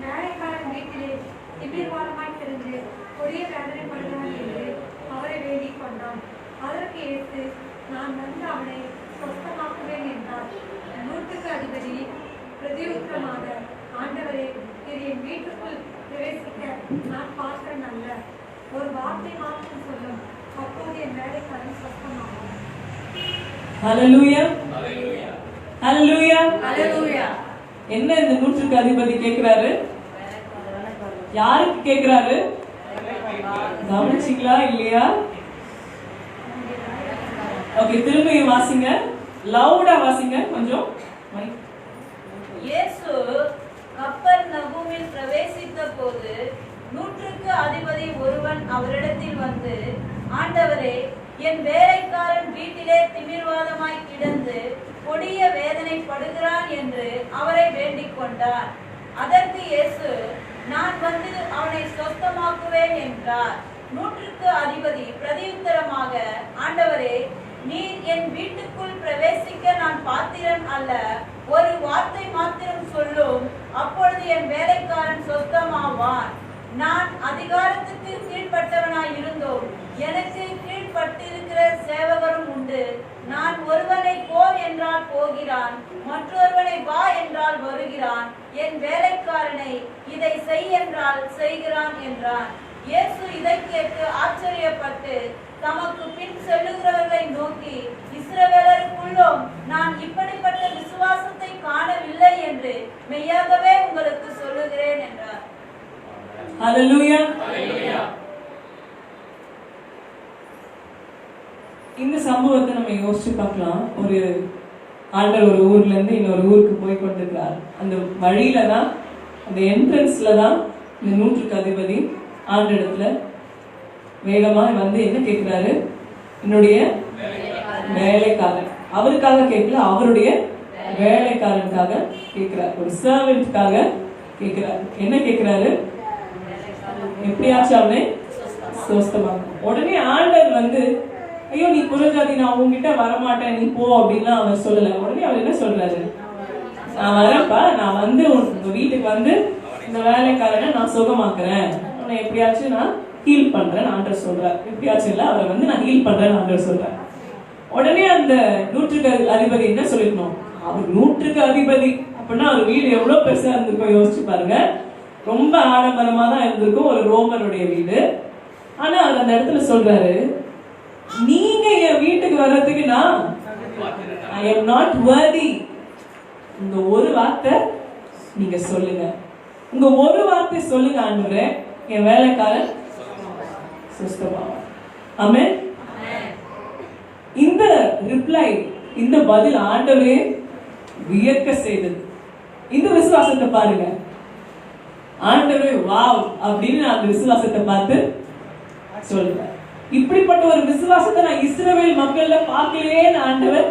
வேலைக்காரன் வீட்டிலே திமிர்வாதமாய் திருந்து கொடிய வேதனைப்படுகிறான் என்று அவரை வேண்டிக் கொண்டான். அதற்கு இயேசு, நான் வந்து அவனை சொஸ்தமாக்குவேன் என்றார். நூற்றுக்கு அதிபதி பிரதியுத்தரமாக, ஆண்டவரே, இது என் வீட்டுக்குள் பிரவேசிக்க நான் பாத்திரன் அல்ல. ஒரு வார்த்தை மாத்திரம் சொல்லும், அப்போது என் வேலைக்காரன் சொஸ்தமாகும். ஹல்லேலூயா, ஹல்லேலூயா, ஹல்லேலூயா. என்ன இந்த நூற்றுக்கு அதிபதி கேக்குறாரு? யாருக்கு கேக்குறாரு? கவனிச்சீங்களா இல்லையா? ஓகே, திரும்பி வாசிங்க, லவுடா வாசிங்க கொஞ்சம். இயேசு கப்பர்நகூமில் பிரவேசித்த போது நூற்றுக்கு அதிபதி ஒருவன் அவரிடத்தில் வந்து, ஆண்டவரே, என் வேலைக்காரன் வீட்டிலே திமிர்வாதமாய் கிடந்து கொடிய வேதனைப்படுகிறான் என்று அவரை வேண்டிக் கொண்டார். அதற்கு இயேசு, நான் வந்து அவனை சொஸ்தமாக்குவேன் என்றார். நூற்றுக்கு அதிபதி பிரதியுத்தரமாக, ஆண்டவரே, நீர் என் வீட்டுக்குள் பிரவேசிக்க நான் பாத்திரன் அல்ல. ஒரு வார்த்தை மாத்திரம் சொல்லும், அப்பொழுது என் வேலைக்காரன் சொஸ்தமாவான். நான் அதிகாரத்துக்கு கீழ்ப்பட்டவனாய் இருந்தோம், எனக்கு கீழ்ப்பட்டிருக்கிற சேவகரும் உண்டு. நான் ஒருவனை போ என்றால் போகிறான், மற்றொருவனை வா என்றால் வருகிறான். என் வேலைக்காரனை இதை செய் என்றால் செய்கிறான் என்றான். இயேசு இதை கேட்டு ஆச்சரியப்பட்டு தமக்கு பின் செல்லுகிறவர்களை நோக்கி, இஸ்ரவேலருக்குள்ளும் நான் இப்படிப்பட்ட விசுவாசத்தை காணவில்லை என்று மெய்யாகவே உங்களுக்கு சொல்லுகிறேன் என்றார். ஹல்லேலூயா, ஹல்லேலூயா. இந்த சம்பவத்தை நம்ம யோசிச்சு பார்க்கலாம். ஒரு ஆண்டவர் ஒரு ஊர்ல இருந்து இன்னொரு ஊருக்கு போய் கொண்டிருக்கிறார். அந்த வழியில தான், அந்த என்ட்ரன்ஸ்ல தான் இந்த நூற்றுக்கு அதிபதி ஆண்டவரிடத்துல வேகமா வந்து என்ன கேட்கிறாரு? என்னுடைய வேலைக்காரன். அவருக்காக கேட்கல, அவருடைய வேலைக்காரனுக்காக கேட்கிறார். ஒரு சர்வெண்ட்காக கேட்கிறார். என்ன கேட்கிறாரு? எப்படியாச்சும் அவனை சொஸ்தமாக்கும். உடனே ஆண்டவர் வந்து, ஐயோ நீ புறஜாதி, நான் உங்ககிட்ட வரமாட்டேன், நீ போ அப்படின்லாம் அவர் சொல்லல. உடனே அவர் என்ன சொல்றாரு? நான் வரப்பா, நான் வந்து உங்க வீட்டுக்கு வந்து இந்த வேலைக்காரனை நான் சுகமாக்குறேன், உன்னை எப்படியாச்சும் நான் ஹீல் பண்றேன் ஆண்டவர் சொல்றார். எப்படியாச்சும் இல்ல, அவரை வந்து நான் ஹீல் பண்றேன் ஆண்டவர் சொல்றார். உடனே அந்த நூற்றுக்கு அதிபதி என்ன சொல்லிருக்கணும்? அவர் நூற்றுக்கு அதிபதி அப்படின்னா அவர் வீடு எவ்வளவு பெருசா இருந்திருக்கும் யோசிச்சு பாருங்க. ரொம்ப ஆடம்பரமா தான் இருந்திருக்கும், ஒரு ரோமருடைய வீடு. ஆனா அவர் அந்த இடத்துல சொல்றாரு, நீங்க என் வீட்டுக்கு வர்றதுக்கு நான் I am not worthy. உங்க ஒரு வார்த்தை நீங்க சொல்லுங்க, உங்க ஒரு வார்த்தை சொல்லுங்க ஆண்டவரே, என் வேலைக்காரன் சுஸ்தமாவான். ஆமென். இந்த ரிப்ளை, இந்த பதில் ஆண்டவரே வியக்க செய்தது. இந்த விசுவாசத்தை பாருங்க. ஆண்டவரே வாவ் அப்படின்னு அந்த விசுவாசத்தை பார்த்து சொல்லுங்க. இப்படிப்பட்ட ஒரு விசுவாசத்தை நான் இஸ்ரவேல் மக்கள்ல பார்க்கலையேன்னு ஆண்டவர்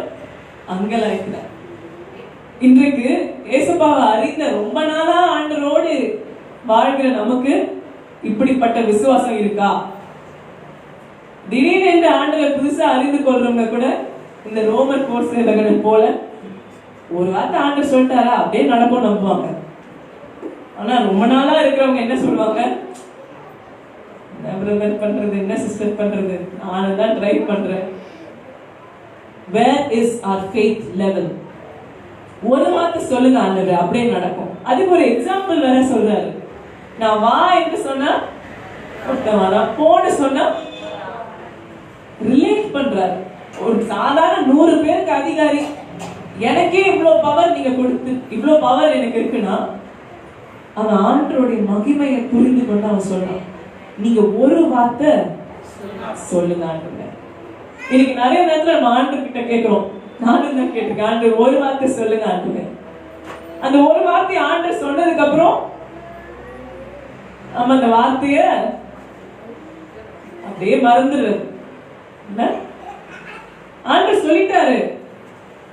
அங்கலாய்க்கிறார். இன்றைக்கு ஏசப்பாவை அறிந்த ரொம்ப நாளா ஆண்டவரோடு வாழ்கிற நமக்கு இப்படிப்பட்ட விசுவாசம் இருக்கா? திடீரென்று ஆண்டவரை புதுசா அறிந்து கொள்றவங்க கூட இந்த ரோமன் போர் சேவகனை போல ஒரு வார்த்தை ஆண்டவர் சொல்லிட்டாரா அப்படியே நடக்கும் நம்புவாங்க. ஆனா ரொம்ப நாளா இருக்கிறவங்க என்ன சொல்லுவாங்க? என்ன பிரதர் பண்றது, என்ன சிஸ்டர் பண்றது, நானும் தான் ட்ரை பண்றேன். Where is our faith level? ஒரு வார்த்தை சொல்லுங்க ஆண்டவர் அப்படியே நடக்கும். அதுக்கு ஒரு எக்ஸாம்பிள் வேற சொல்றாரு. நான் வா என்று சொன்னா ஒருத்தன் வரா, போன்னு சொன்னா ரிலேட் பண்றாரு. ஒரு சாதாரண 100 பேருக்கு அதிகாரி, எனக்கே இவ்வளவு பவர் நீங்க கொடுத்து இவ்வளவு பவர் எனக்கு இருக்குன்னா அவன் ஆண்டவருடைய மகிமையை புரிந்து கொண்டு அவன் சொல்றான், நீங்க ஒரு வார்த்தை சொல்லுங்க ஆண்டவரே. இன்னைக்கு நிறைய நேரத்துல நம்ம ஆண்டவர் கிட்ட கேட்கிறோம், நானும் தான் கேட்டிருக்கேன், ஆண்டவர் ஒரு வார்த்தை சொல்லுங்க ஆண்டவரே. அந்த ஒரு வார்த்தை ஆண்டவர் சொன்னதுக்கு அப்புறம் நம்ம அந்த வார்த்தைய அப்படியே மறந்துடுறது. ஆண்டவர் சொல்லிட்டாரு,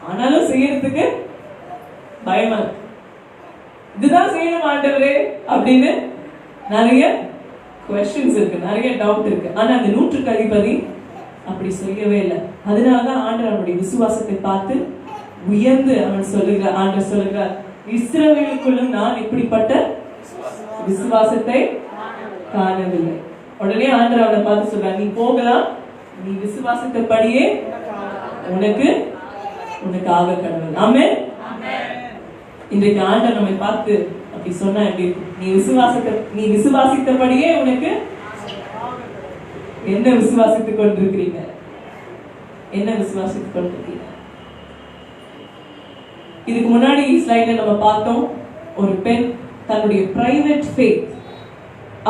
ஆனாலும் செய்யறதுக்கு பயமா, இதுதான் செய்யணும் ஆண்டவரே அப்படின்னு நிறைய क्वेश्चंस இருக்கு, நிறைய டவுட் இருக்கு. ஆனா அந்த 100க்கு அதிபதி அப்படி செய்யவே இல்லை. அதனாலதான் ஆண்டவர் அவனுடைய விசுவாசத்தை பார்த்து உயர்ந்து அவன் சொல்லுகிறார். ஆண்டவர் சொல்லுகிறார், இஸ்ரவேலுக்குள்ளும் நான் இப்படிப்பட்ட விசுவாசத்தை காணவில்லை. உடனே ஆண்டவர் அவனை பார்த்து சொல்றார், நீ போகலாம், நீ விசுவாசத்தபடியே உனக்கு ஆக கடவுள். ஆமென். இன்றைக்கு ஆண்டவர் நம்மை பார்த்து அப்படி சொன்னா எப்படி இருக்கும்? நீ விசுவாசித்தபடியே உனக்கு என்ன விசுவாசித்துக் கொண்டிருக்கிறீங்க? என்ன விசுவாசித்துக் கொண்டிருக்கிறீங்க? இதுக்கு முன்னாடி ஸ்லைட்ல நம்ம பார்த்தோம், ஒரு பெண் தன்னுடைய பிரைவேட் ஃபேத்,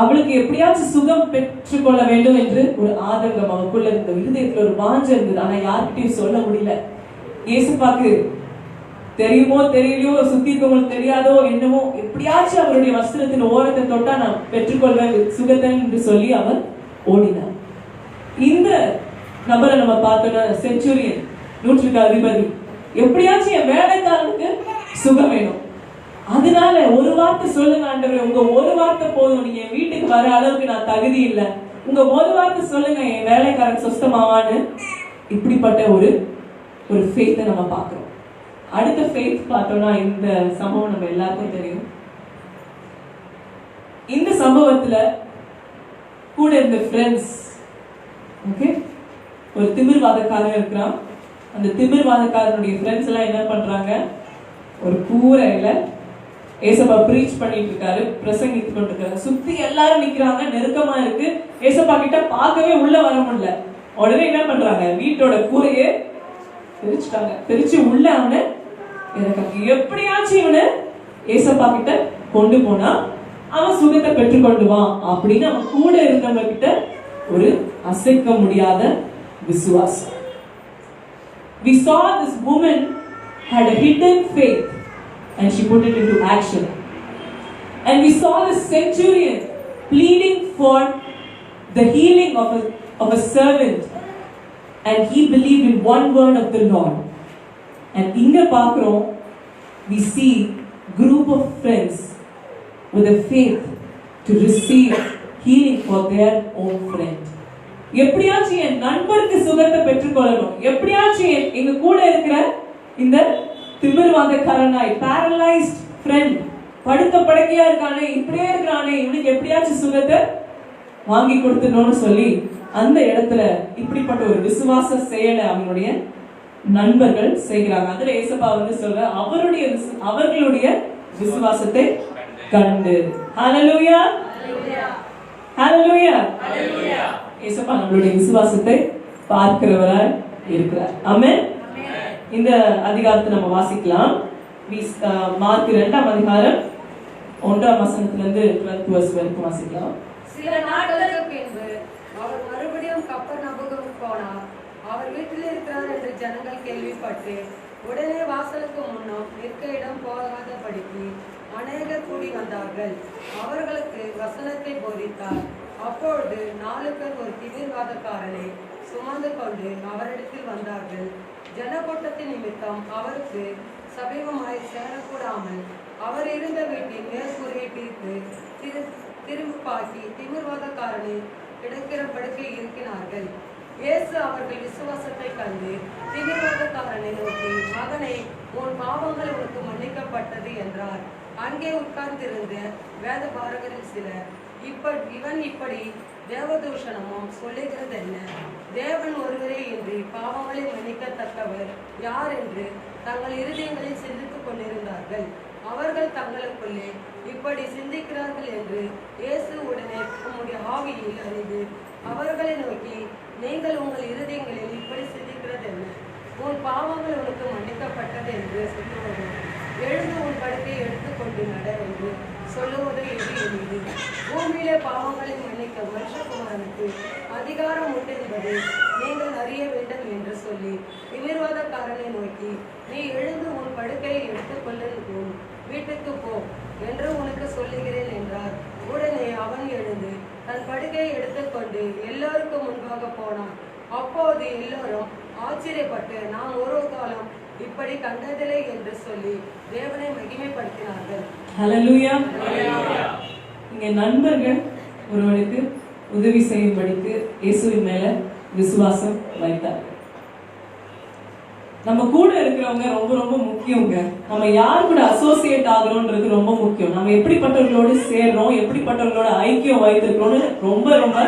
அவளுக்கு எப்படியாச்சும் சுகம் பெற்றுக்கொள்ள வேண்டும் என்று ஒரு ஆதங்கம் அவளுக்குள்ள இருந்தது, இருதயத்துல ஒரு வாஞ்சை இருந்தது. ஆனா யார்கிட்டையும் சொல்ல முடியல. இயேசுப்பாக்கு தெரியுமோ தெரியலையோ, சுத்தி இருக்கவங்களுக்கு தெரியாதோ என்னமோ, எப்படியாச்சும் அவருடைய வஸ்திரத்தின் ஓரத்தை தொட்டா நான் பெற்றுக்கொள்வேன் சுகத்தை என்று சொல்லி அவர் ஓடினார். இந்த நபரை நம்ம பார்த்தோம்னா செஞ்சுரியன், 100க்கு அதிபதி, எப்படியாச்சும் என் வேலைக்காரனுக்கு சுகம் வேணும், அதனால ஒரு வார்த்தை சொல்லுங்க ஆண்டவரே, உங்க ஒரு வார்த்தை போதும், நீங்க என் வீட்டுக்கு வர அளவுக்கு நான் தகுதி இல்லை, உங்க ஒரு வார்த்தை சொல்லுங்க என் வேலைக்காரன் சுஸ்தமாவான்னு, இப்படிப்பட்ட ஒரு ஃபெய்த்தை நம்ம பார்க்கிறோம். அடுத்த ஃபெய்த் பார்த்தோம்னா இந்த சம்பவம் நம்ம எல்லாருக்கும் தெரியும். இந்த சம்பவத்துல கூட இருந்த ஃப்ரெண்ட்ஸ், ஓகே, ஒரு திமிர்வாதக்காரன் இருக்கிறான். அந்த திமிர்வாதக்காரனுடைய ஃப்ரெண்ட்ஸ் எல்லாம் என்ன பண்றாங்க, ஒரு கூரையில ஏசப்பா பிரீச் பண்ணிட்டு இருக்காரு, பிரசங்கித்து கொண்டிருக்காரு. சுத்தி எல்லாரும் நிக்கிறாங்க, நெருக்கமா இருக்கு. ஏசப்பா கிட்ட பார்க்கவே உள்ள வர முடியல. உடனே என்ன பண்றாங்க, வீட்டோட கூரையே பிரிச்சுட்டாங்க. பிரிச்சு உள்ள அவனை எப்படியாச்சும் இவனை ஏசப்பா கிட்ட கொண்டு போனா அவன் சுகத்தை பெற்றுக்கொண்டுவான் அப்படின்னு அவன் கூட இருந்தவங்க கிட்ட ஒரு அசைக்க முடியாத விசுவாசம். We saw this woman had a hidden faith and she put it into action. And we saw the centurion pleading for the healing of a servant, and he believed in one word of the Lord. And inga paakrom, we see group of friends with a faith to receive healing for their own friend. எப்படியாச்சும் என் நண்பருக்கு சுகத்தை பெற்றுக்கொள்ளணும், எப்படியாச்சும் எங்க கூட இருக்கிற இந்த திமிர்வாதக்காரனாய் paralysed friend, படுத்த படுக்கையா இருக்கானே, இப்படியே இருக்கிறானே, இவனுக்கு எப்படியாச்சும் சுகத்தை வாங்கி கொடுத்துடணும்னு சொல்லி அந்த இடத்துல இப்படிப்பட்ட ஒரு விசுவாச செயலை அவங்களுடைய நண்பர்கள் செய்கிறாங்க. அதுல ஏசப்பா சொல்ற அவர்களுடைய விசுவாசத்தை கண்டு, ஹல்லேலூயா ஹல்லேலூயா ஹல்லேலூயா, ஏசப்பா நம்மளுடைய விசுவாசத்தை பார்க்கிறவராய் இருக்கிறார். ஆமென். இந்த அதிகாரத்தை நம்ம வாசிக்கலாம். மார்க் 2ஆம் அதிகாரம் 1ஆம் வசனத்திலிருந்து 12th verse வரைக்கும் வாசிக்கலாம். சில நாட்களுக்கு பின்பு அவர் மறுபடியும் கப்பர்நகூமுக்கு போனார். அவர் வீட்டில் இருக்கிறார் என்று ஜனங்கள் கேள்விப்பட்டு உடனே வாசலுக்கு முன்னும் நிற்க இடம் போகாதபடிக்கு அநேகர் கூடி வந்தார்கள். அவர்களுக்கு வசனத்தை போதித்தார். அப்பொழுது 4 பேர் ஒரு திமிர்வாதக்காரனை சுமந்து கொண்டு அவரிடத்தில் வந்தார்கள். ஜனக்கூட்டத்தின் நிமித்தம் அவருக்கு சமீபமாய் சேரக்கூடாமல் அவர் இருந்த வீட்டின் மேற்கூரையை பிரித்து திரும்பாக்கி திமிர்வாதக்காரனை கிடக்கிற படுக்கை இருக்கினார்கள். இயேசு அவர்கள் விசுவாசத்தை கண்டு திமிர்வாதக்காரனை நோக்கி, மகனே, உன் பாவங்கள் உனக்கு மன்னிக்கப்பட்டது என்றார். அங்கே உட்கார்ந்திருந்த வேத பாரகரில் சிலர், இவன் இப்படி தேவதூஷணமும் சொல்லுகிறது என்ன? தேவன் ஒருவரே இன்றி பாவங்களை மன்னிக்கத்தக்கவர் யார் என்று தங்கள் இருதயங்களில் சிந்தித்துக் கொண்டிருந்தார்கள். அவர்கள் தங்களுக்குள்ளே இப்படி சிந்திக்கிறார்கள் என்று இயேசு உடனே தம்முடைய ஆவியில் அறிந்து அவர்களை நோக்கி, நீங்கள் உங்கள் இருதயங்களில் இப்படி சிந்திக்கிறது என்ன? உன் பாவங்கள் உனக்கு மன்னிக்கப்பட்டது என்று சொல்லுவது எழுந்து உன் படுக்கையை எடுத்துக்கொண்டு நட என்று சொல்லுவது எது எளிது? பூமியிலே பாவங்களை மன்னிக்க மனுஷகுமாரனுக்கு அதிகாரம் உண்டு என்பதை நீங்கள் அறிய வேண்டும் என்று சொல்லி திமிர்வாதக்காரனை நோக்கி, நீ எழுந்து உன் படுக்கையை எடுத்துக்கொண்டு உன் வீட்டுக்கு போ என்று உனக்கு சொல்லுகிறேன் என்றார். உடனே அவன் எழுந்து தன் படுக்கையை எடுத்துக்கொண்டு எல்லோருக்கும் முன்பாக போனான். அப்போது எல்லோரும் ஆச்சரியப்பட்டு, நாம் ஒரு காலம் இப்படி கண்டதில்லை என்று சொல்லி தேவனை மகிமைப்படுத்தினார்கள். ஹல்லேலூயா. இங்க நண்பர்கள் ஒருவனுக்கு உதவி செய்யும்படிக்கு இயேசுவின் மேல விசுவாசம் வைத்தார்கள். நம்ம கூட இருக்கிறவங்க ரொம்ப ரொம்ப முக்கியங்க. நம்ம யார் கூட அசோசியேட் ஆகிறோம்ன்றது ரொம்ப முக்கியம். நம்ம எப்படிப்பட்டவர்களோடு சேர்றோம், எப்படிப்பட்டவர்களோட ஐக்கியம் வைத்திருக்கிறோம்னு ரொம்ப ரொம்ப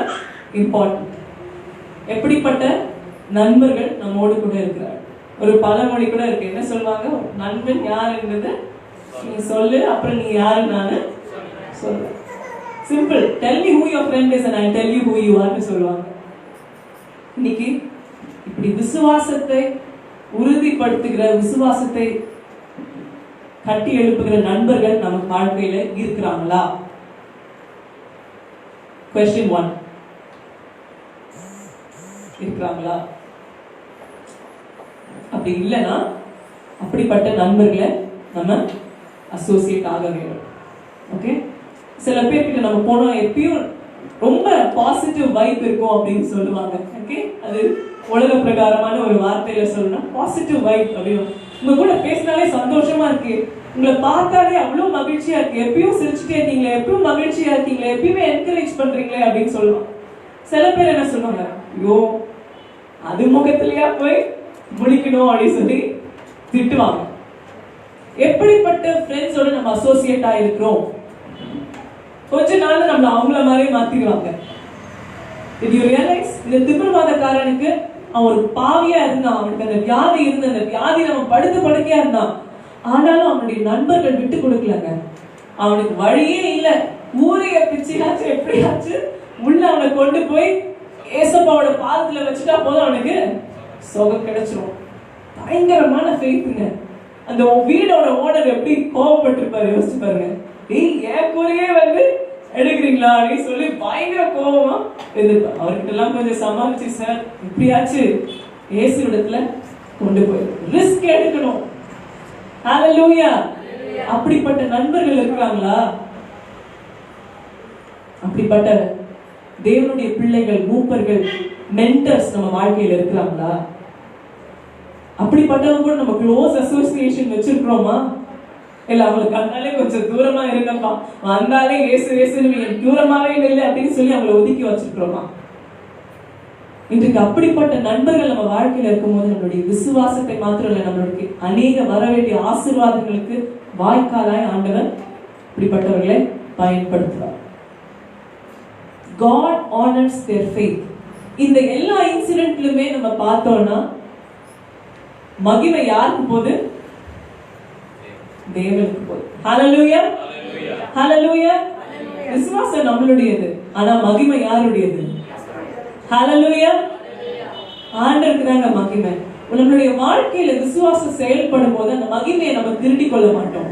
இம்பார்ட்டன்ட். எப்படிப்பட்ட நண்பர்கள் நம்மோடு கூட இருக்கிறார். ஒரு பழமொழி கூட இருக்கு, என்ன சொல்லுவாங்க? நண்பன் யாருன்றது நீ சொல்லு, அப்புறம் நீ யாருன்னு நானு சொல்றேன். Simple. Tell me who your friend is and I tell you who you ஆர்னு சொல்லுவாங்க. இன்னைக்கு இப்படி விசுவாசத்தை உறுதிப்படுத்துகிற, விசுவாசத்தை கட்டி எழுப்புகிற நண்பர்கள் நம்ம வாழ்க்கையில இருக்கிறாங்களா? Question 1. இருக்கிறாங்களா? அப்படி இல்லைன்னா அப்படிப்பட்ட நண்பர்களை நம்ம அசோசியேட் ஆக வேண்டும். ஓகே, சில பேர்கிட்ட நம்ம போனோம் எப்பயும் ரொம்ப பாசிட்டிவ் வைப் இருக்கும் அப்படின்னு சொல்லுவாங்க. ஓகே, அது உலக பிரகாரமான ஒரு வார்த்தையில சொல்லணும், பாசிட்டிவ் வைப் அப்படின்னு. உங்க கூட பேசினாலே சந்தோஷமா இருக்கு, உங்களை பார்த்தாலே அவ்வளவு மகிழ்ச்சியா இருக்கு, எப்பயும் சிரிச்சுட்டே இருக்கீங்களே, எப்பயும் மகிழ்ச்சியா இருக்கீங்களே, எப்பயுமே என்கரேஜ் பண்றீங்களே அப்படின்னு சொல்லுவாங்க. சில பேர் என்ன சொல்லுவாங்க, ஐயோ அது முகத்திலேயா போய் முடிக்கணும் அப்படின்னு சொல்லி திட்டுவாங்க. எப்படிப்பட்ட ஃப்ரெண்ட்ஸோட நம்ம அசோசியேட் ஆயிருக்கிறோம்? கொஞ்ச நாள் நம்மள அவங்கள மாதிரி மாத்திடுவாங்க. Did you realize? இந்த திமிர்வாதக்காரனுக்கு அவன் ஒரு பாவியா இருந்தான், அவனுக்கு அந்த வியாதி இருந்த, அந்த வியாதி நம்ம படுத்த படுக்கையா இருந்தான். ஆனாலும் அவனுடைய நண்பர்கள் விட்டு கொடுக்கலங்க. அவனுக்கு வழியே இல்லை, ஊரைய பிச்சையாச்சு எப்படியாச்சு உள்ள அவனை கொண்டு போய் ஏசப்பாவோட பாதத்துல வச்சுட்டா போதும் அவனுக்கு சுகம் கிடைச்சிரும். பயங்கரமான ஃபெய்த்துங்க. அந்த வீடோட ஓனர் எப்படி கோவப்பட்டிருப்பாரு யோசிச்சு பாருங்க. ஏய் என் கூரையே வந்து எடுக்கிறீங்களா அப்படின்னு சொல்லி பயங்கர கோபமா இருந்திருப்பாரு. அவர்கிட்ட எல்லாம் கொஞ்சம் சமாளிச்சு, சார் இப்படியாச்சு இயேசு இடத்துல கொண்டு போய் ரிஸ்க் எடுக்கணும். ஹல்லேலூயா. அப்படிப்பட்ட நண்பர்கள் இருக்கிறாங்களா? அப்படிப்பட்ட தேவனுடைய பிள்ளைகள், மூப்பர்கள், மென்டர்ஸ் நம்ம வாழ்க்கையில இருக்கிறாங்களா? அப்படிப்பட்டவங்க கூட நம்ம க்ளோஸ் அசோசியேஷன் வச்சிருக்கிறோமா? இல்ல அவங்களுக்கு கண்ணாலே கொஞ்சம் தூரமா இருங்கப்பா, வந்தாலே ஏசு ஏசுன்னு தூரமாவே இல்லை அப்படின்னு சொல்லி அவங்களை ஒதுக்கி வச்சிருக்கிறோமா? இன்றைக்கு அப்படிப்பட்ட நண்பர்கள் நம்ம வாழ்க்கையில இருக்கும்போது நம்மளுடைய விசுவாசத்தை மாத்திரம் இல்லை, நம்மளுக்கு அநேக வர வேண்டிய ஆசீர்வாதங்களுக்கு வாய்க்காலாய் ஆண்டவர் இப்படிப்பட்டவர்களை பயன்படுத்துவார். God honors their faith. இந்த எல்லா இன்சிடென்ட்லுமே நம்ம பார்த்தோம்னா மகிமை யாருக்கு போகுது? தேவனுக்கு போகுது. ஹல்லேலூயா, ஹல்லேலூயா. விசுவாசம் நம்மளுடையது, ஆனா மகிமை யாருடையது? ஹல்லேலூயா, ஆண்டவருக்கு தாங்க மகிமை. நம்மளுடைய வாழ்க்கையில விசுவாசம் செயல்படும் போது அந்த மகிமையை நம்ம திருடி கொள்ள மாட்டோம்.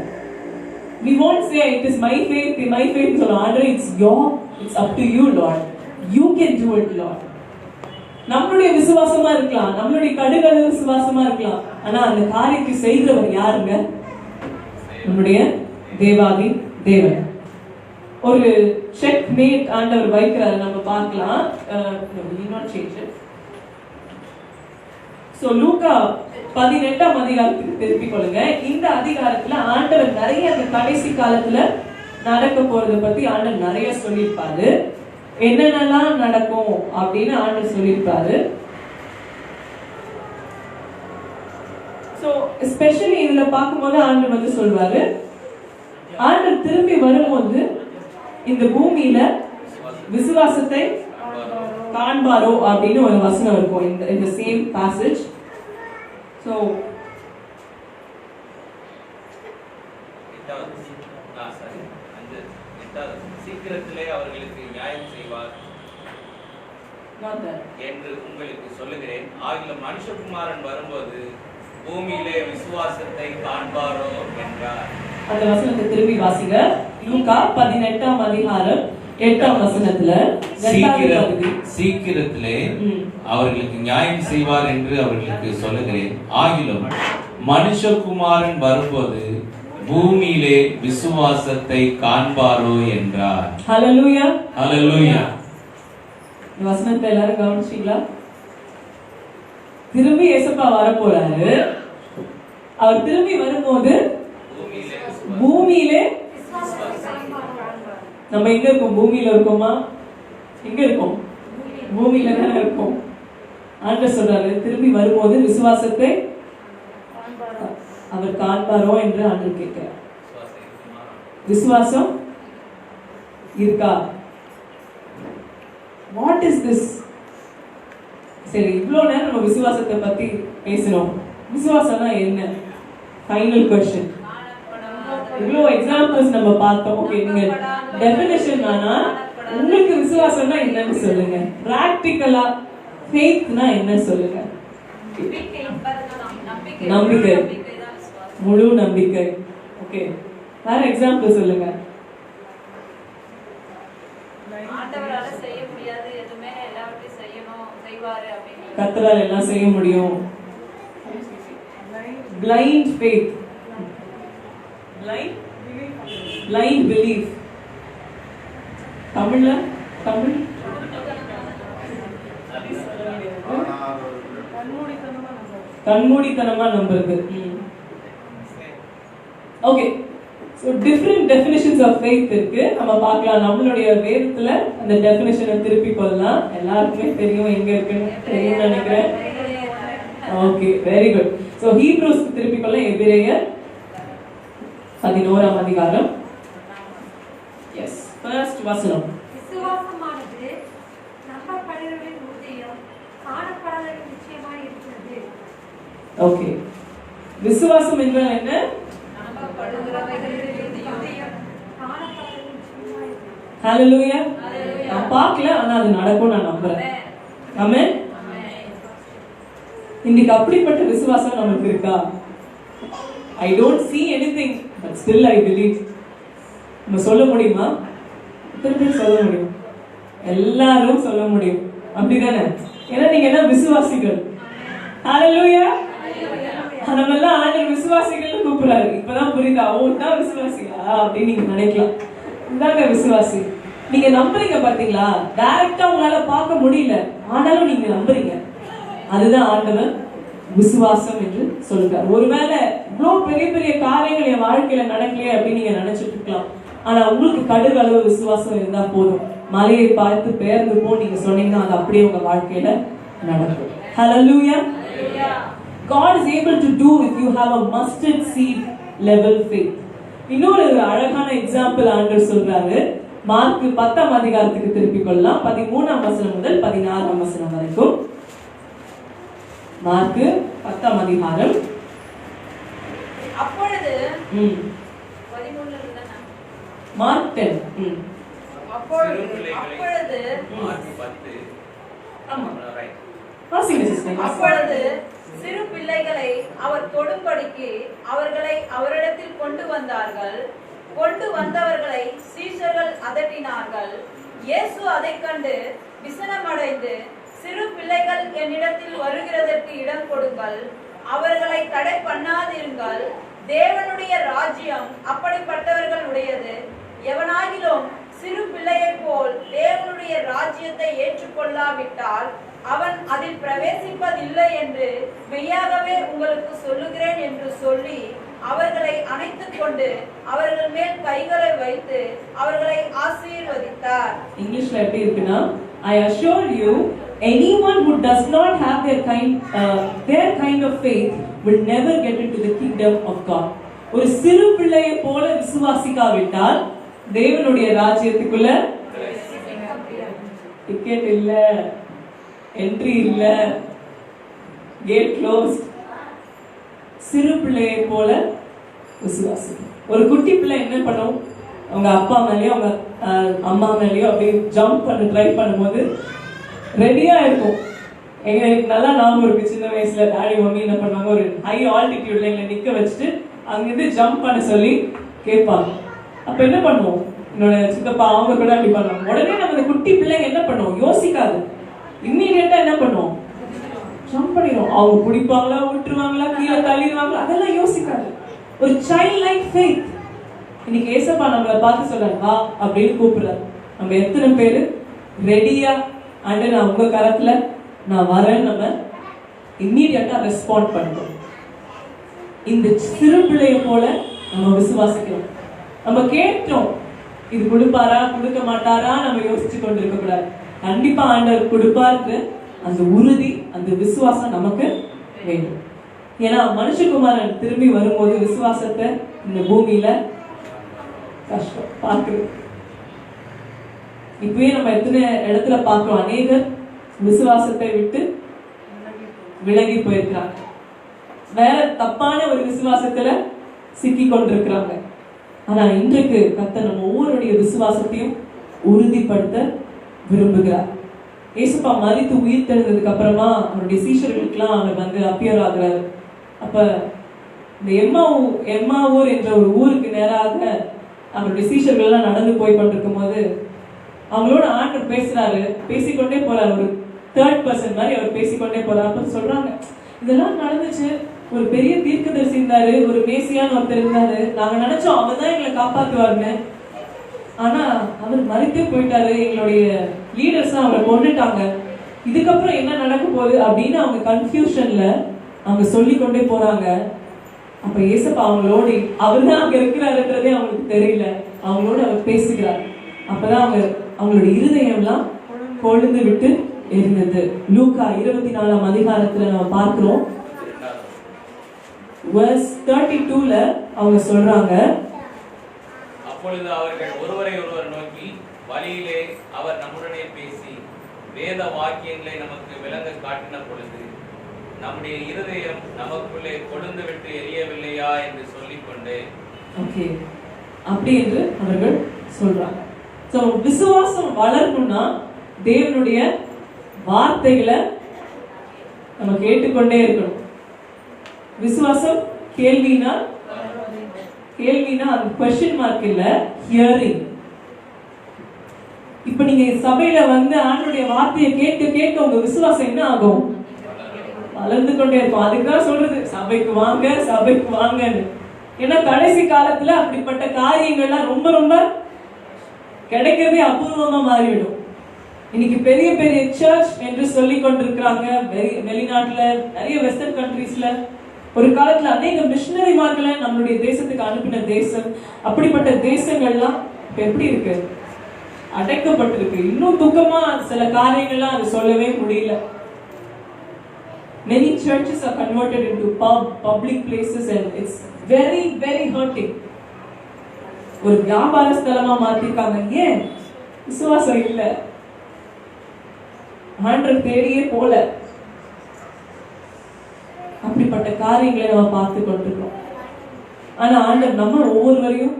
We won't say it is my faith, my faith. So Lord, it's up to you, Lord. You can do it, Lord. நம்மளுடைய விசுவாசமா இருக்கலாம், நம்மளுடைய கடுகளவு விசுவாசமா இருக்கலாம், ஆனா அந்த காரியத்தை செய்கிறவர் யாருங்க? நம்முடைய தேவாதி தேவன். ஒரு செக் மேட் ஆண்டவர் வைக்கிறாரு, நம்ம பார்க்கலாம். சோ லூக்கா 18ஆம் அதிகாரத்துக்கு திருப்பிக் கொள்ளுங்க. இந்த அதிகாரத்துல ஆண்டவர் நிறைய அந்த கடைசி காலத்துல நடக்க போறத பத்தி ஆண்டவர் நிறைய சொல்லியிருப்பாரு. என்னென்னலாம் நடக்கும் அப்படின்னு ஆண்டவர் சொல்லியிருப்பாரு. சோ எஸ்பெஷலி இதுல பார்க்கும்போது ஆண்டவர் வந்து சொல்வாரு, ஆண்டவர் திரும்பி வரும்போது இந்த பூமியில விசுவாசத்தை காண்பாரோ அப்படின்னு ஒரு வசனம் இருக்கும் இந்த சேம் பாசேஜ். சோ சீக்கிரத்திலே அவர்களுக்கு நியாயம் செய்வார் என்று உங்களுக்கு சொல்லுகிறேன். ஆகிலும் மனுஷகுமாரன் வரும்போது பூமியிலே விசுவாசத்தை காண்பாரோ என்றார். அந்த வசனத்தை திரும்பி வாசிங்க. லூக்கா 18ஆம் அதிகாரம் 8ஆம் வசனத்துல சீக்கிரத்திலே அவர்களுக்கு நியாயம் செய்வார் என்று அவர்களுக்கு சொல்லுகிறேன். ஆகிலும் மனுஷகுமாரன் வரும்போது பூமியிலே விசுவாசத்தை காண்பாரோ என்றார். ஹல்லேலூயா, ஹல்லேலூயா. இந்த வசனத்தை எல்லாரும் கவனிச்சீங்களா? திரும்பி இயேசுப்பா வரப்போறாரு. அவர் திரும்பி வரும்போது பூமியிலே நம்ம எங்க இருக்கோம்? பூமியில இருக்கோமா? எங்க இருக்கோம்? பூமியில தானே இருக்கோம். ஆண்டவர் சொல்றாரு, திரும்பி வரும்போது விசுவாசத்தை அவர் காண்பாரோ என்று ஆண்டவர் கேட்கிறார். விசுவாசம் இருக்கா? What is this? சரி, இவ்வளவு நேரம் நம்ம விசுவாசத்தை பத்தி பேசணும். விசுவாசம்னா என்ன? Final question. இவ்வளவு எக்ஸாம்பிள்ஸ் நம்ம பார்த்தோம். ஓகே, நீங்க டெஃபினிஷன் ஆனா உங்களுக்கு விசுவாசம்னா என்னன்னு சொல்லுங்க. பிராக்டிகலா ஃபெய்த்னா என்ன சொல்லுங்க? நம்பிக்கை, முழு நம்பிக்கை. ஓகே, வேற எக்ஸாம்பிள் சொல்லுங்க. ஆண்டவரால செய்ய முடியாது எதுமே எல்லாவற்றையும் செய்யணும் செய்வாரு அப்படிங்க. கர்த்தரால் எல்லாம் செய்ய முடியும். Blind faith, blind belief. தமிழ்ல தமிழ் கண்மூடித்தனமா நம்புறது. Okay, so different definitions of faith இருக்கு. நம்ம பார்க்கலாம். நம்மளுடைய வேதத்துல அந்த டெஃபினிஷனை திருப்பி கொள்ளலாம். எல்லாருக்குமே தெரியும் எங்க இருக்குன்னு தெரியும்னு நினைக்கிறேன். Okay, very good. So Hebrews திருப்பி கொள்ள எபிரேயர் 11ஆம் அதிகாரம். எஸ், ஃபர்ஸ்ட் வசனம். விசுவாசமானது நம்பப்படுவதின் உறுதியும் காணப்படாததின் நிச்சயமாய் இருக்கிறது. ஓகே, விசுவாசம் என்றால் என்ன? ஹalleluya. நான் பார்க்கல, ஆனா அது நடக்கும் நான் நம்புறேன். ஆமென். இன்னைக்கு அப்படிப்பட்ட விசுவாசம் நமக்கு இருக்கா? I don't see anything, but still I believe. நம்ம சொல்ல முடியுமா? திருப்பி சொல்ல முடியும். எல்லாரும் சொல்ல முடியும். அப்படிதானே? ஏன்னா நீங்க எல்லாம் விசுவாசிகள். ஹalleluya. நம்ம எல்லாம் ஆண்டவர் விசுவாசிகள் கூப்பிடுறாரு. இப்பதான் புரியுதா? ஓட்டா விசுவாசியா அப்படின்னு நீங்க நினைக்கலாம். இதாங்க விசுவாசி. நீங்க நம்புறீங்க பாத்தீங்களா? டைரக்டா உங்களால பார்க்க முடியல, ஆனாலும் நீங்க நம்புறீங்க. அதுதான் ஆண்டவர் விசுவாசம் என்று சொல்றார். ஒருவேளை இவ்வளவு பெரிய பெரிய காரியங்கள் என் வாழ்க்கையில நடக்கலையே அப்படின்னு நீங்க நினைச்சிட்டு இருக்கலாம். ஆனா உங்களுக்கு கடுகு அளவு விசுவாசம் இருந்தா போதும். மலையை பார்த்து பெயர்ந்து போ நீங்க சொன்னீங்கன்னா அது அப்படியே உங்க வாழ்க்கையில நடக்கும். Hallelujah. God is able to do if you have a mustard seed level faith. இன்னொரு அழகான எக்ஸாம்பிள் ஆண்டவர் சொல்றாரு. மார்க் 10ஆம் அதிகாரத்துக்கு திருப்பிக் கொள்ளலாம். 13ஆம் வசனம் முதல் 16ஆம் வசனம் வரைக்கும். மார்க் 10ஆம் அதிகாரம். அப்பொழுது 13ல இருந்தா மார்க் 10. அப்பொழுது மார்க் 10. ஆமா, ரைட். வாசிங்க சிஸ்டர். அப்பொழுது சிறு பிள்ளைகளை அவர் தொடும்படிக்கு அவர்களை அவரிடத்தில் கொண்டு வந்தார்கள். கொண்டு வந்தவர்களை சீஷர்கள் அதட்டினார்கள். இயேசு அதைக் கண்டு விசனமடைந்து, சிறு பிள்ளைகள் என்னிடத்தில் வருகிறதற்கு இடம் கொடுங்கள், அவர்களை தடை பண்ணாதிருங்கள், தேவனுடைய ராஜ்யம் அப்படிப்பட்டவர்கள் உடையது. எவனாகிலும் சிறு பிள்ளையைப் போல் தேவனுடைய ராஜ்யத்தை ஏற்றுக்கொள்ளாவிட்டால் அவன் அதில் பிரவேசிப்பதில்லை என்று மெய்யாகவே உங்களுக்கு சொல்லுகிறேன் என்று சொல்லி அவர்களை அணைத்துக் கொண்டு அவர்கள் மேல் கைகளை வைத்து அவர்களை ஆசீர்வதித்தார். இங்கிலீஷ்ல எப்படி இருக்குன்னா, I assure you, anyone who does not have their kind of faith will never get into the kingdom of God. ஒரு சிறு பிள்ளையை போல விசுவாசிக்காவிட்டால் தேவனுடைய ராஜ்யத்துக்குள்ள டிக்கெட் இல்ல, என்ட்ரி இல்ல, கேட் க்ளோஸ்ட். சிறு பிள்ளையை போல விசுவாசி. ஒரு குட்டி பிள்ளை என்ன பண்ணும்? அவங்க அப்பா மேலேயோ அவங்க அம்மா மேலேயோ அப்படியே ஜம்ப் பண்ண ட்ரை பண்ணும்போது ரெடியா இருக்கும். எங்களுக்கு நல்லா ஞாபகம் இருக்கு, சின்ன வயசுல டாடி மம்மி என்ன பண்ணுவாங்க, ஒரு ஹை ஆல்டிடியூட்ல எங்களை நிக்க வச்சுட்டு அங்கிருந்து ஜம்ப் பண்ண சொல்லி கேட்பாங்க. அப்ப என்ன பண்ணுவோம்? என்னோட சித்தப்பா அவங்க கூட அப்படி பண்ணுவாங்க. உடனே நம்ம இந்த குட்டி பிள்ளைங்க என்ன பண்ணுவோம்? யோசிக்காது, இம்மீடியட்டா என்ன பண்ணுவோம்? ஜம்ப் பண்ணிடும். அவங்க பிடிப்பாங்களா, விட்டுருவாங்களா, கீழே தள்ளிடுவாங்களா, அதெல்லாம் யோசிக்காது. ஒரு சைல்ட் லைக் ஃபெய்த். இன்னைக்கு ஏசப்பா நம்மளை பார்த்து சொல்றாரு, வா அப்படின்னு கூப்பிடுறாரு. நம்ம எத்தனை பேரு ரெடியா ஆண்டு நான் உங்க கரத்துல நான் வரேன்னு நம்ம இம்மீடியட்டா ரெஸ்பாண்ட் பண்றோம். இந்த சிறு பிள்ளைய போல நம்ம விசுவாசிக்கிறோம். நம்ம கேட்டோம், இது கொடுப்பாரா கொடுக்க மாட்டாரா நம்ம யோசிச்சு கொண்டு இருக்க கூடாது. கண்டிப்பா ஆண்டவர் கொடுப்பாருக்கு அந்த உறுதி, அந்த விசுவாசம் நமக்கு வேண்டும். ஏன்னா மனுஷகுமாரன் திரும்பி வரும்போது விசுவாசத்தை இந்த பூமியில கஷ்டம் பார்க்குது. இப்பவே நம்ம எத்தனை இடத்துல பார்க்கிறோம், அநேகர் விசுவாசத்தை விட்டு விலகி போயிருக்கிறாங்க, வேற தப்பான ஒரு விசுவாசத்துல சிக்கி கொண்டிருக்கிறாங்க. ஆனா இன்றைக்கு கர்த்தர் நம்ம ஒவ்வொருடைய விசுவாசத்தையும் உறுதிப்படுத்த விரும்புகிறார். ஏசப்பா மரித்து உயிர் தெழுந்ததுக்கு அப்புறமா அவருடைய சீஷர்களுக்கெல்லாம் அவர் வந்து அப்பியர் ஆகுறாரு. அப்ப இந்த எம்மாவூர் என்ற ஒரு ஊருக்கு நேராக அவருடைய சீஷர்கள் எல்லாம் நடந்து போய் கொண்டிருக்கும் போது அவங்களோட ஆண்டவர் பேசுறாரு. பேசிக்கொண்டே போறாரு, ஒரு தேர்ட் பர்சன் மாதிரி அவர் பேசிக்கொண்டே போறாரு. அப்ப சொல்றாங்க, இதெல்லாம் நடந்துச்சு, ஒரு பெரிய தீர்க்கதரிசி இருந்தாரு, ஒரு மேசியான்னு ஒருத்தர் இருந்தாரு, நாங்க நினைச்சோம் அவர் தான் எங்களை காப்பாத்துவாருன்னு. ஆனா அவர் மறித்தே போயிட்டாரு, எங்களுடைய லீடர்ஸ் அவரை கொண்டுட்டாங்க, இதுக்கப்புறம் என்ன நடக்க போகுது அப்படின்னு அவங்க கன்ஃபியூஷன்ல அவங்க சொல்லிக்கொண்டே போறாங்க. அப்ப ஏசப்பா அவங்களோட அவர் தான் அங்க இருக்கிறாருன்றதே அவங்களுக்கு தெரியல, அவங்களோட அவர் பேசுகிறார். அப்பதான் அவங்களுடைய இருதயம்லாம் கொழுந்து விட்டு இருந்தது. லூக்கா 24ஆம் அதிகாரத்துல நம்ம பார்க்கிறோம், verse 32ல அவங்க சொல்றாங்க, அப்பொழுது அவர்கள் ஒருவரை ஒருவர் நோக்கி, வழியிலே அவர் நம்முடனே பேசி வேத வாக்கியங்களை நமக்கு விளங்க காட்டின பொழுது நம்முடைய இருதயம் நமக்குள்ளே கொழுந்து விட்டு எரியவில்லையா என்று சொல்லிக்கொண்டு ஓகே அப்படி என்று அவர்கள் சொல்றாங்க. சோ விசுவாசம் வளரணும்னா தேவனுடைய வார்த்தைகளை நம்ம கேட்டுக்கொண்டே இருக்கணும். விசுவாசம் கேள்வினா அந்த क्वेश्चन மார்க் இல்ல, ஹியரிங். இப்ப நீங்க சபையில வந்து ஆண்டவருடைய வார்த்தையை கேட்க கேட்க உங்க விசுவாசம் என்ன ஆகும்? வளர்ந்து கொண்டே இருக்கும். அதுக்குதான் சொல்றது சபைக்கு வாங்க, சபைக்கு வாங்கன்னு. ஏன்னா கடைசி காலத்துல அப்படிப்பட்ட காரியங்கள்லாம் ரொம்ப ரொம்ப கிடைக்கிறதே அபூர்வமா மாறிவிடும். இன்னைக்கு பெரிய பெரிய சர்ச் என்று சொல்லி கொண்டிருக்கிறாங்க வெளிநாட்டுல, நிறைய வெஸ்டர்ன் கண்ட்ரீஸ்ல. ஒரு காலத்துல அநேக மிஷனரிமார்களை நம்மளுடைய தேசத்துக்கு அனுப்பின தேசம். அப்படிப்பட்ட தேசங்கள்லாம் இப்ப எப்படி இருக்கு? அடைக்கப்பட்டிருக்கு. இன்னும் துக்கமா சில காரியங்கள்லாம் அது சொல்லவே முடியல. Many churches are converted into public places and it's very very hurting. ஒரு வியாபார ஸ்தலமா மாத்திருக்காங்க. ஏன்? விசுவாசம் இல்ல, ஆண்டவர் தேடியே போல. அப்படிப்பட்ட காரியங்களை நம்ம பார்த்து கொண்டிருக்கிறோம். ஆனா ஆண்டவர் நம்ம ஒவ்வொருவரையும்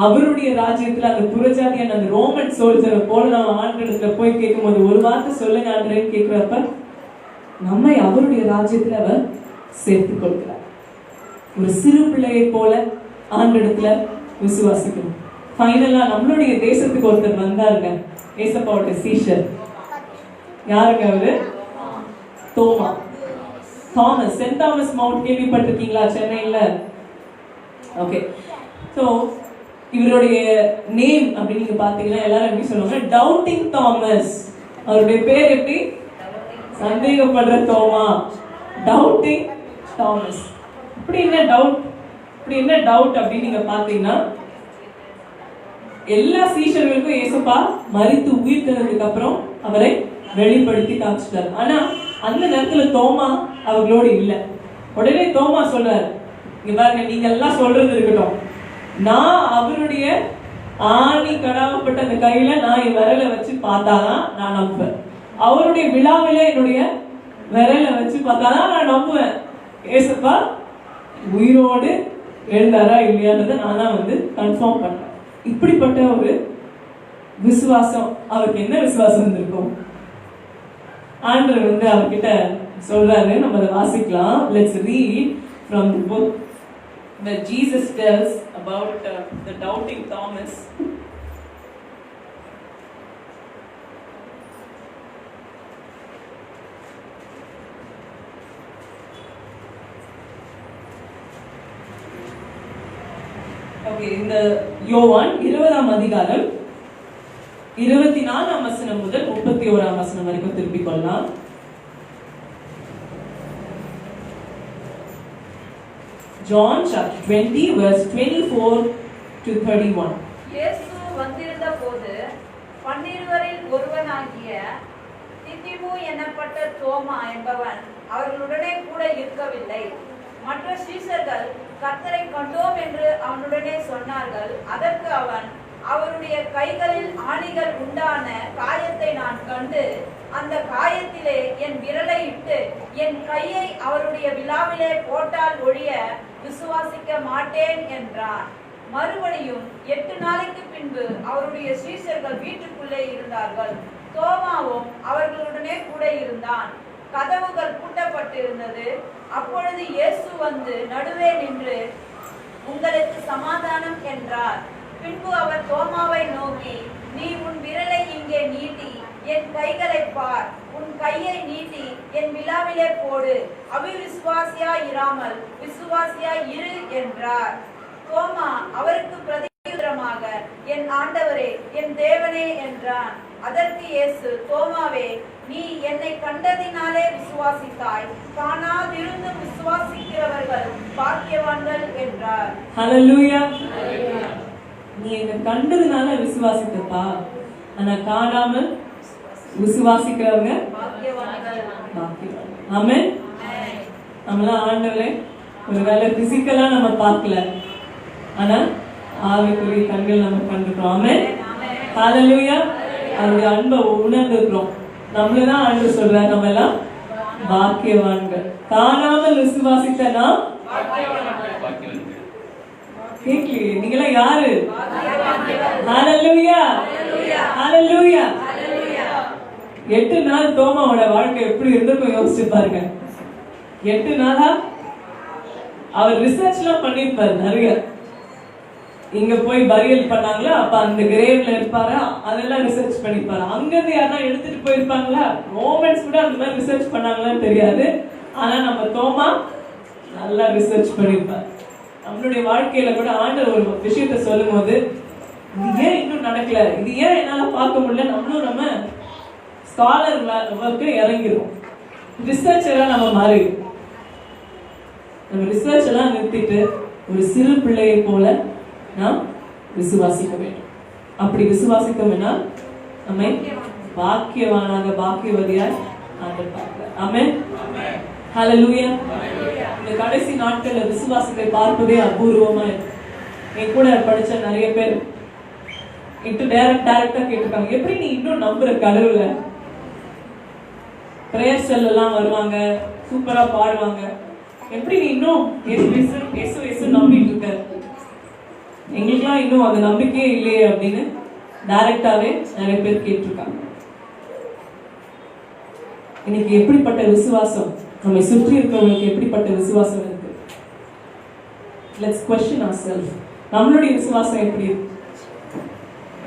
அவருடைய ராஜ்யத்துல அந்த புறஜாதியான அந்த ரோமன் சோல்ஜரை போல நம்ம ஆண்டவர்கிட்ட போய் கேட்கும்போது, ஒரு வார்த்தை சொல்லுங்க ஆண்டவரேன்னு கேட்கிறப்ப நம்மை அவருடைய ராஜ்யத்துல அவர் சேர்த்துக் கொள்கிறார். ஒரு சிறு பிள்ளையை போல ஆண்டவரிடத்துல விசுவாசிக்கணும். ஃபைனலா நம்மளுடைய தேசத்துக்கு ஒருத்தர் வந்தாருங்க, ஏசப்பாவோட சீஷர். யாருங்க அவரு? தாமஸ். சென்ட் தாமஸ் மவுண்ட் கேள்விப்பட்டிருக்கீங்களா சென்னையில? ஓகே. ஸோ இவருடைய நேம் அப்படின்னு நீங்க பாத்தீங்கன்னா எல்லாரும் எப்படி சொல்லுவாங்க, டவுட்டிங் தாமஸ். அவருடைய பேர் எப்படி? சந்தேகப்படுற தோமா, டவுட்டிங் தாமஸ். இப்படி என்ன டவுட் அப்படின்னு நீங்க பாத்தீங்கன்னா, எல்லா சீஷர்களுக்கும் இயேசுப்பா மரித்து உயிர்த்ததுக்கு அப்புறம் அவரை வெளிப்படுத்தி காமிச்சிட்டார். ஆனா அந்த நேரத்துல தோமா அவர்களோடு இல்லை. உடனே தோமா சொல்றாரு, இங்க பாருங்க, நீங்க எல்லாம் சொல்றது இருக்கட்டும், நான் அவருடைய ஆணி கடாவப்பட்ட அந்த கையில நான் என் விரலை வச்சு பார்த்தாதான் நான் நம்புவேன். அவருடைய விழாவில என்னுடைய விரலை வச்சு பார்த்தாதான் நான் நம்புவேன். ஏசப்பா உயிரோடு எழுந்தாரா இல்லையான்றதை நான் தான் கன்ஃபார்ம் பண்றேன். இப்படிப்பட்ட ஒரு விசுவாசம், அவருக்கு என்ன விசுவாசம் இருந்திருக்கும்? ஆண்டவர் அவர்கிட்ட சொல்றாரு, நம்ம அதை வாசிக்கலாம். Let's read from the book where Jesus tells about the doubting Thomas. Okay, இந்த யோவான் 20ஆம் அதிகாரம் 24ஆம் வசனம் முதல் 31ஆம் வசனம் வரைக்கும் திருப்பிக் கொள்ளலாம். John chapter 20 verse 24 to 31. இயேசு வந்திருந்த போது 12 ஒருவனாகிய திதிமு என்னப்பட்ட தோமா என்பவன் அவர்களுடனே கூட இருக்கவில்லை. மற்ற சீஷர்கள் கர்த்தரை கண்டோம் என்று அவனுடனே சொன்னார்கள். அதற்கு அவன், அவருடைய கைகளில் ஆணிகள் உண்டான காயத்தை நான் கண்டு அந்த காயத்திலே என் விரலை இட்டு என் கையை அவருடைய விழாவிலே போட்டால் ஒழிய விசுவாசிக்க மாட்டேன் என்றான். மறுபடியும் 8 நாளைக்கு பின்பு அவருடைய சீஷர்கள் வீட்டுக்குள்ளே இருந்தார்கள். தோமாவும் அவர்களுடனே கூட இருந்தான். கதவுகள் பூட்டப்பட்டிருந்தது. அப்பொழுது இயேசு வந்து நடுவே நின்று, உங்களுக்கு சமாதானம் என்றார். பின்பு அவர் தோமாவை நோக்கி, நீ உன் விரலை இங்கே நீட்டி என் கைகளை பார், உன் கையை நீட்டி என் விழாவிலே போடு, அவிவிசுவாசியாய் இராமல் விசுவாசியாய் இரு என்றார். தோமா அவருக்கு பிரதியுத்தரமாக, என் ஆண்டவரே, என் தேவனே என்றான். அதற்கு இயேசு, தோமாவே, நீ என்னை கண்டதினாலே விசுவாசித்தாய், காணாதிருந்து விசுவாசிக்கிறவர்கள் பாக்கியவான்கள் என்றார். ஹல்லேலூயா. நீ என்னை கண்டதினால விசுவாசித்தப்பா, ஆனா காணாமல் விசுவாசிக்கிறவங்க பாக்கியவான்கள். ஆமென். நம்மளாம் ஆண்டவரே ஒருவேளை பிசிக்கலா நம்ம பார்க்கல, ஆனா ஆவிக்குரிய கண்கள் நம்ம கண்டுட்டோம். ஆமென். ஹல்லேலூயா. அவருடைய அன்பை உணர்ந்துக்கிறோம். நம்மளதான் ஆண்டவர் சொல்றாரு, நம்ம எல்லாம் பாக்கியவான்கள். காணாமல் விசுவாசித்த நாம் கேட்கலையே, நீங்களாம் யாரு? ஹல்லேலூயா. ஹல்லேலூயா. 8 நாள் தோமாவோட வாழ்க்கை எப்படி இருந்திருக்கும் யோசிச்சு பாருங்க. 8 நாளா அவர் ரிசர்ச் எல்லாம் பண்ணிருப்பாரு நிறைய. இங்க போய் பரியல் பண்ணாங்களா, அப்ப அந்த கிரேவ்ல இருப்பாரா, அதெல்லாம் ரிசர்ச் பண்ணிருப்பாரு. அங்க இருந்து யாரா எடுத்துட்டு போயிருப்பாங்களா, ரோமன்ஸ் கூட அந்த மாதிரி ரிசர்ச் பண்ணாங்களான்னு தெரியாது. ஆனா நம்ம தோமா நல்லா ரிசர்ச் பண்ணிருப்பார். நம்மளுடைய வாழ்க்கையில கூட ஆண்டவர் ஒரு விஷயத்த சொல்லும் போது, இது ஏன் இன்னும் நடக்கல, இது ஏன் என்னால பார்க்க முடியல, நம்மளும் நம்ம ஸ்காலர் ஒர்க்கு இறங்கிடும், ரிசர்ச்சரா நம்ம மாறிடும். நம்ம ரிசர்ச் எல்லாம் நிறுத்திட்டு ஒரு சிறு பிள்ளையை போல நாம் விசுவாசிக்க வேண்டும். அப்படி விசுவாசிக்கணும்னா நம்மை பாக்கியவானாக பாக்கியவதியாய் ஆண்டவர் பார்க்கிறார். ஆமென். ஹல்லேலூயா. இந்த கடைசி நாட்கள்ல விசுவாசத்தை பார்ப்பதே அபூர்வமா இருக்கு. என் கூட படிச்ச நிறைய பேர் டைரக்டா கேட்டிருக்காங்க, எப்படி நீ இன்னும் நம்புற கடவுளை? பிரேயர் செல் எல்லாம் வருவாங்க, சூப்பரா பாடுவாங்க, எப்படி நீ இன்னும் இயேசு நம்பிட்டு இருக்க? எங்களுக்கெல்லாம் இன்னும் அந்த நம்பிக்கையே இல்லையே அப்படின்னு டைரக்டாவே நிறைய பேர் கேட்டிருக்காங்க. இன்னைக்கு எப்படிப்பட்ட விசுவாசம் நம்மை சுற்றி இருக்கிறவங்களுக்கு எப்படிப்பட்ட விசுவாசம் இருக்கு? Let's question ourselves. நம்மளுடைய விசுவாசம் எப்படி இருக்கு?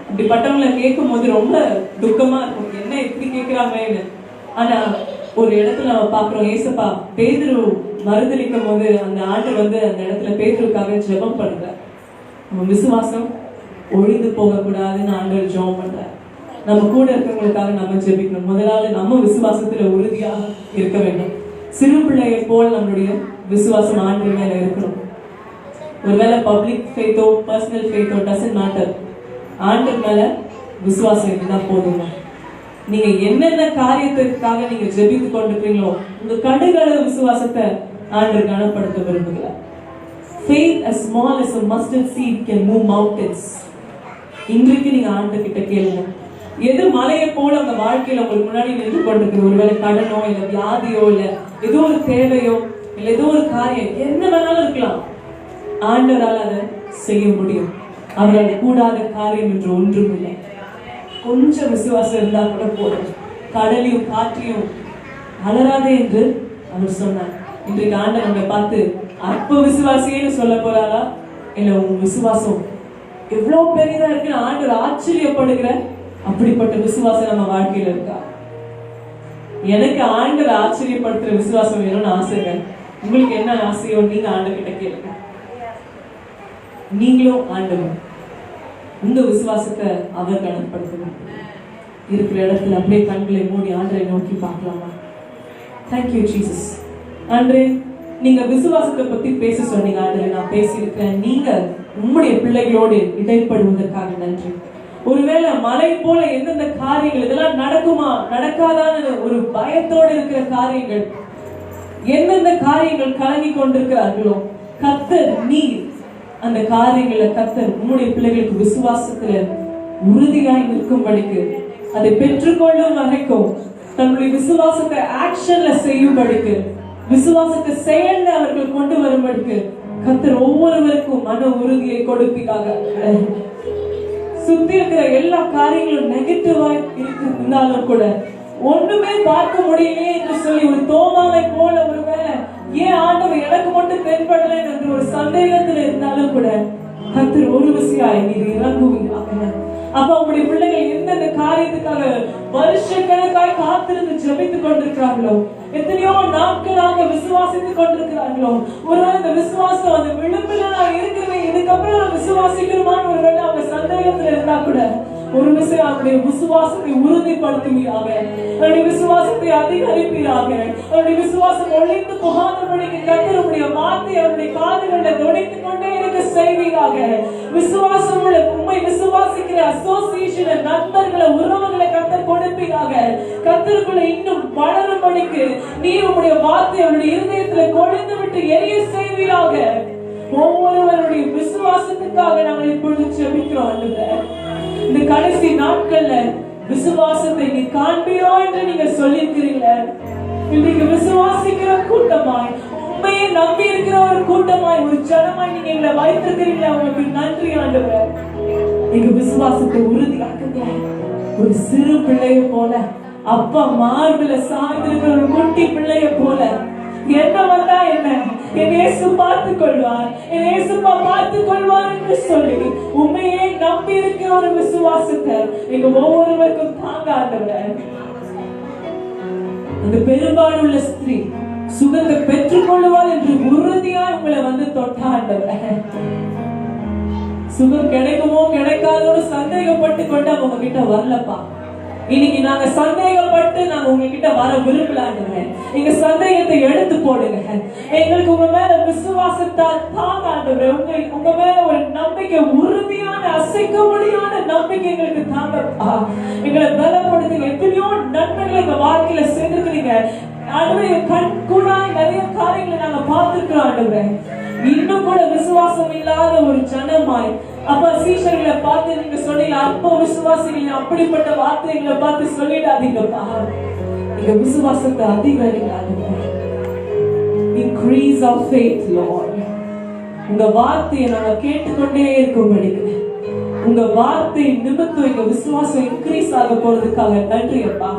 அப்படிப்பட்டவங்களை கேட்கும் போது ரொம்ப துக்கமா இருக்கும், என்ன இப்படி கேட்கிறாங்கன்னு. ஆனா ஒரு இடத்துல நம்ம பாக்குறோம், ஏசப்பா பேதுரு மறுதளிக்கும் போது அந்த ஆண்டு அந்த இடத்துல பேதுருக்காக ஜெபம் பண்ற. நம்ம விசுவாசம் ஒழிந்து போகக்கூடாதுன்னு ஆண்டவர் ஜெபம் பண்றார். நம்ம கூட இருக்கிறவங்களுக்காக நம்ம ஜெபிக்கணும். முதலாவது நம்ம விசுவாசத்துல உறுதியாக இருக்க வேண்டும். சிறு பிள்ளையை போல் நம்மளுடைய விசுவாசம் ஆண்டு மேல இருக்கணும். ஒருவேளை பப்ளிக் ஃபெய்த்தோ பர்சனல் ஃபெய்த்தோ டசன்ட் மேட்டர், ஆண்டு மேல விசுவாசம் இருந்தா போதுங்க. நீங்க என்னென்ன காரியத்திற்காக நீங்க ஜெபித்து கொண்டிருக்கீங்களோ உங்க கடுகளவு விசுவாசத்தை ஆண்டு கனப்படுத்த விரும்புகிறார். Faith as small as a mustard seed can move mountains. இன்றைக்கு நீங்க ஆண்டு கிட்ட கேளுங்க. எது மலையை போல உங்க வாழ்க்கையில உங்களுக்கு முன்னாடி நின்று கொண்டிருக்கு, ஒருவேளை கடனோ இல்ல வியாதியோ இல்ல ஏதோ ஒரு தேவையோ இல்ல ஏதோ ஒரு காரியம், என்ன வேணாலும் இருக்கலாம், ஆண்டவரால் அதை செய்ய முடியும். அவரால் கூடாத காரியம் என்று ஒன்றும் இல்லை. கொஞ்சம் விசுவாசம் இருந்தா கூட போதும். கடலையும் காற்றையும் அலராதே என்று அவர் சொன்னார். இன்றைக்கு ஆண்டவர் நம்மை பார்த்து அற்ப விசுவாசியேன்னு சொல்ல போறாரா, இல்ல உங்க விசுவாசம் எவ்வளவு பெரியதா இருக்குன்னு ஆண்டவர் ஆச்சரியப்படுகிற அப்படிப்பட்ட விசுவாசம் நம்ம வாழ்க்கையில இருக்கா? எனக்கு ஆண்டவர் ஆச்சரியப்படுத்துற விசுவாசம் வேணும்னு ஆசைங்க. உங்களுக்கு என்ன ஆசையோ நீங்க ஆண்டவர்கிட்ட கேளுங்க. நீங்களும் ஆண்டவர் உங்க விசுவாசத்தை அவர் கனப்படுத்தணும். இருக்கிற இடத்துல அப்படியே கண்களை மூடி ஆண்டரை நோக்கி பார்க்கலாமா? Thank you Jesus. ஆண்டரே, நீங்க விசுவாசத்தை பத்தி பேச சொன்னீங்க. ஆண்டரே, நான் பேசியிருக்கிறேன். நீங்க உம்முடைய பிள்ளைகளோடு இடைப்படுவதற்காக நன்றி. ஒருவேளை மலை போல எந்தெந்த காரியங்கள் இதெல்லாம் நடக்குமா நடக்காதான்னு ஒரு பயத்தோடு இருக்கிற காரியங்கள், எந்தெந்த காரியங்கள் கலங்கி கொண்டிருக்கிறார்களோ, கர்த்தர் நீர் அந்த காரியங்களை கர்த்தர் உம்முடைய பிள்ளைகளுக்கு விசுவாசத்துல உறுதியாய் நிற்கும்படிக்கு, அதை பெற்றுக்கொள்ளும் வரைக்கும் தன்னுடைய விசுவாசத்தை ஆக்ஷன்ல செய்யும்படிக்கு, விசுவாசத்தை செயல்ல அவர்கள் கொண்டு வரும்படிக்கு கர்த்தர் ஒவ்வொருவருக்கும் மன உறுதியை கொடுப்பீராக. சுத்தி இருக்கிற எல்லா காரியங்களும் நெகட்டிவா இருந்தாலும் கூட ஒண்ணுமே பார்க்க முடியலையே என்று சொல்லி ஒரு தோமாவை போல ஒருவேளை ஏன் ஆண்டவர் எனக்கு மட்டும் தென்படல என்று ஒரு சந்தேகத்தில் இருந்தாலும் கூட கர்த்தர் ஒரு விசையாய் நீர் இறங்குவீங்க. அப்ப உங்களுடைய பிள்ளைகள் எந்தெந்த காரியத்துக்காக வருஷக்கணக்காய் காத்திருந்து ஜெபித்துக் கொண்டிருக்கிறார்களோ, எத்தனையோ நாட்களாக விசுவாசித்துக் கொண்டிருக்கிறார்களோ, ஒருவேளை இந்த விசுவாசம் அந்த விளிம்பில் நான் இருக்கிறேன், இதுக்கப்புறம் நான் விசுவாசிக்கிறோமான்னு ஒருவேளை அவங்க சந்தேகத்துல இருந்தா கூட ஒரு விஷயம் அவருடைய விசுவாசத்தை உறுதிப்படுத்துவீராக, அவருடைய விசுவாசத்தை அதிகரிப்பீராக, அவருடைய விசுவாசம் ஒழிந்து போகாதபடிக்கு கர்த்தருடைய வார்த்தை அவருடைய காதுகளில் தொடைத்துக் கொண்டே இருக்க செய்வீராக. விசுவாசம் உள்ள உண்மை விசுவாசிக்கிற அசோசியேஷன் நண்பர்களை உறவுகளை கர்த்தர் கொடுப்பீராக. கர்த்தருக்குள்ள இன்னும் வளரும்படிக்கு நீர் உடைய வார்த்தை அவருடைய இருதயத்துல கொழுந்து விட்டு எரிய செய்வீராக. ஒவ்வொருவருடைய விசுவாசத்துக்காக நாங்கள் இப்பொழுது ஜெபிக்கிறோம். இந்த கடைசி நாட்கள்ல விசுவாசத்தை நீ காண்பீரோ என்று நீங்க சொல்லியிருக்கிறீங்க. இன்றைக்கு விசுவாசிக்கிற கூட்டமாய், உண்மையை நம்பி இருக்கிற ஒரு கூட்டமாய், ஒரு ஜனமாய் நீங்க எங்களை வைத்திருக்கிறீங்களா? உங்களுக்கு நன்றி ஆண்டவர். எங்க விசுவாசத்தை உறுதியாக்குங்க. ஒரு சிறு பிள்ளைய போல, அப்பா மார்புல சாய்ந்திருக்கிற ஒரு குட்டி பிள்ளைய போல, என்ன வந்தா என்ன, என் இயேசு பார்த்துக் கொள்வார், என் இயேசுப்பா பார்த்துக் கொள்வார் என்று சொல்லி உண்மையை நம்பி இருக்கிற ஒரு விசுவாசத்தை எங்க ஒவ்வொருவருக்கும் தாங்க ஆண்டவர். அந்த பெரும்பாலுள்ள ஸ்திரீ சுகத்தை பெற்றுக் கொள்வாள் என்று உறுதியா உங்களை வந்து தொட்டா ஆண்டவர். சுகம் கிடைக்குமோ கிடைக்காதோன்னு சந்தேகப்பட்டு கொண்டு அவங்க கிட்ட வரலப்பா. இன்னைக்கு நாங்க சந்தேகப்பட்டு நாங்க உங்ககிட்ட வர விரும்பலாங்க. எங்க சந்தேகத்தை எடுத்து போடுங்க. எங்களுக்கு உங்க மேல விசுவாசத்தால் தாங்க. உங்க மேல ஒரு நம்பிக்கை, உறுதியான அசைக்க முடியாத நம்பிக்கை எங்களுக்கு தாங்கப்பா. எங்களை பலப்படுத்துங்க. எத்தனையோ நன்மைகளை எங்க வாழ்க்கையில சேர்ந்துக்கிறீங்க. கண் கூட நிறைய காரியங்களை நாங்க பார்த்திருக்கிறோம். இன்னும் கூட விசுவாசம் இல்லாத ஒரு ஜனமாய், அப்ப சீஷர்களை பார்த்து நீங்க சொன்னீங்க அப்போ விசுவாசிகள், அப்படிப்பட்ட வார்த்தைகளை பார்த்து சொல்லிடாதீங்கப்பா. நீங்க விசுவாசத்தை அதிகரிக்காதீங்க. Increase our faith, Lord. உங்க வார்த்தையை நாங்க கேட்டுக்கொண்டே இருக்கும்படி, உங்க வார்த்தை நிமித்தம் எங்க விசுவாசம் இன்க்ரீஸ் ஆக போறதுக்காக நன்றி அப்பா.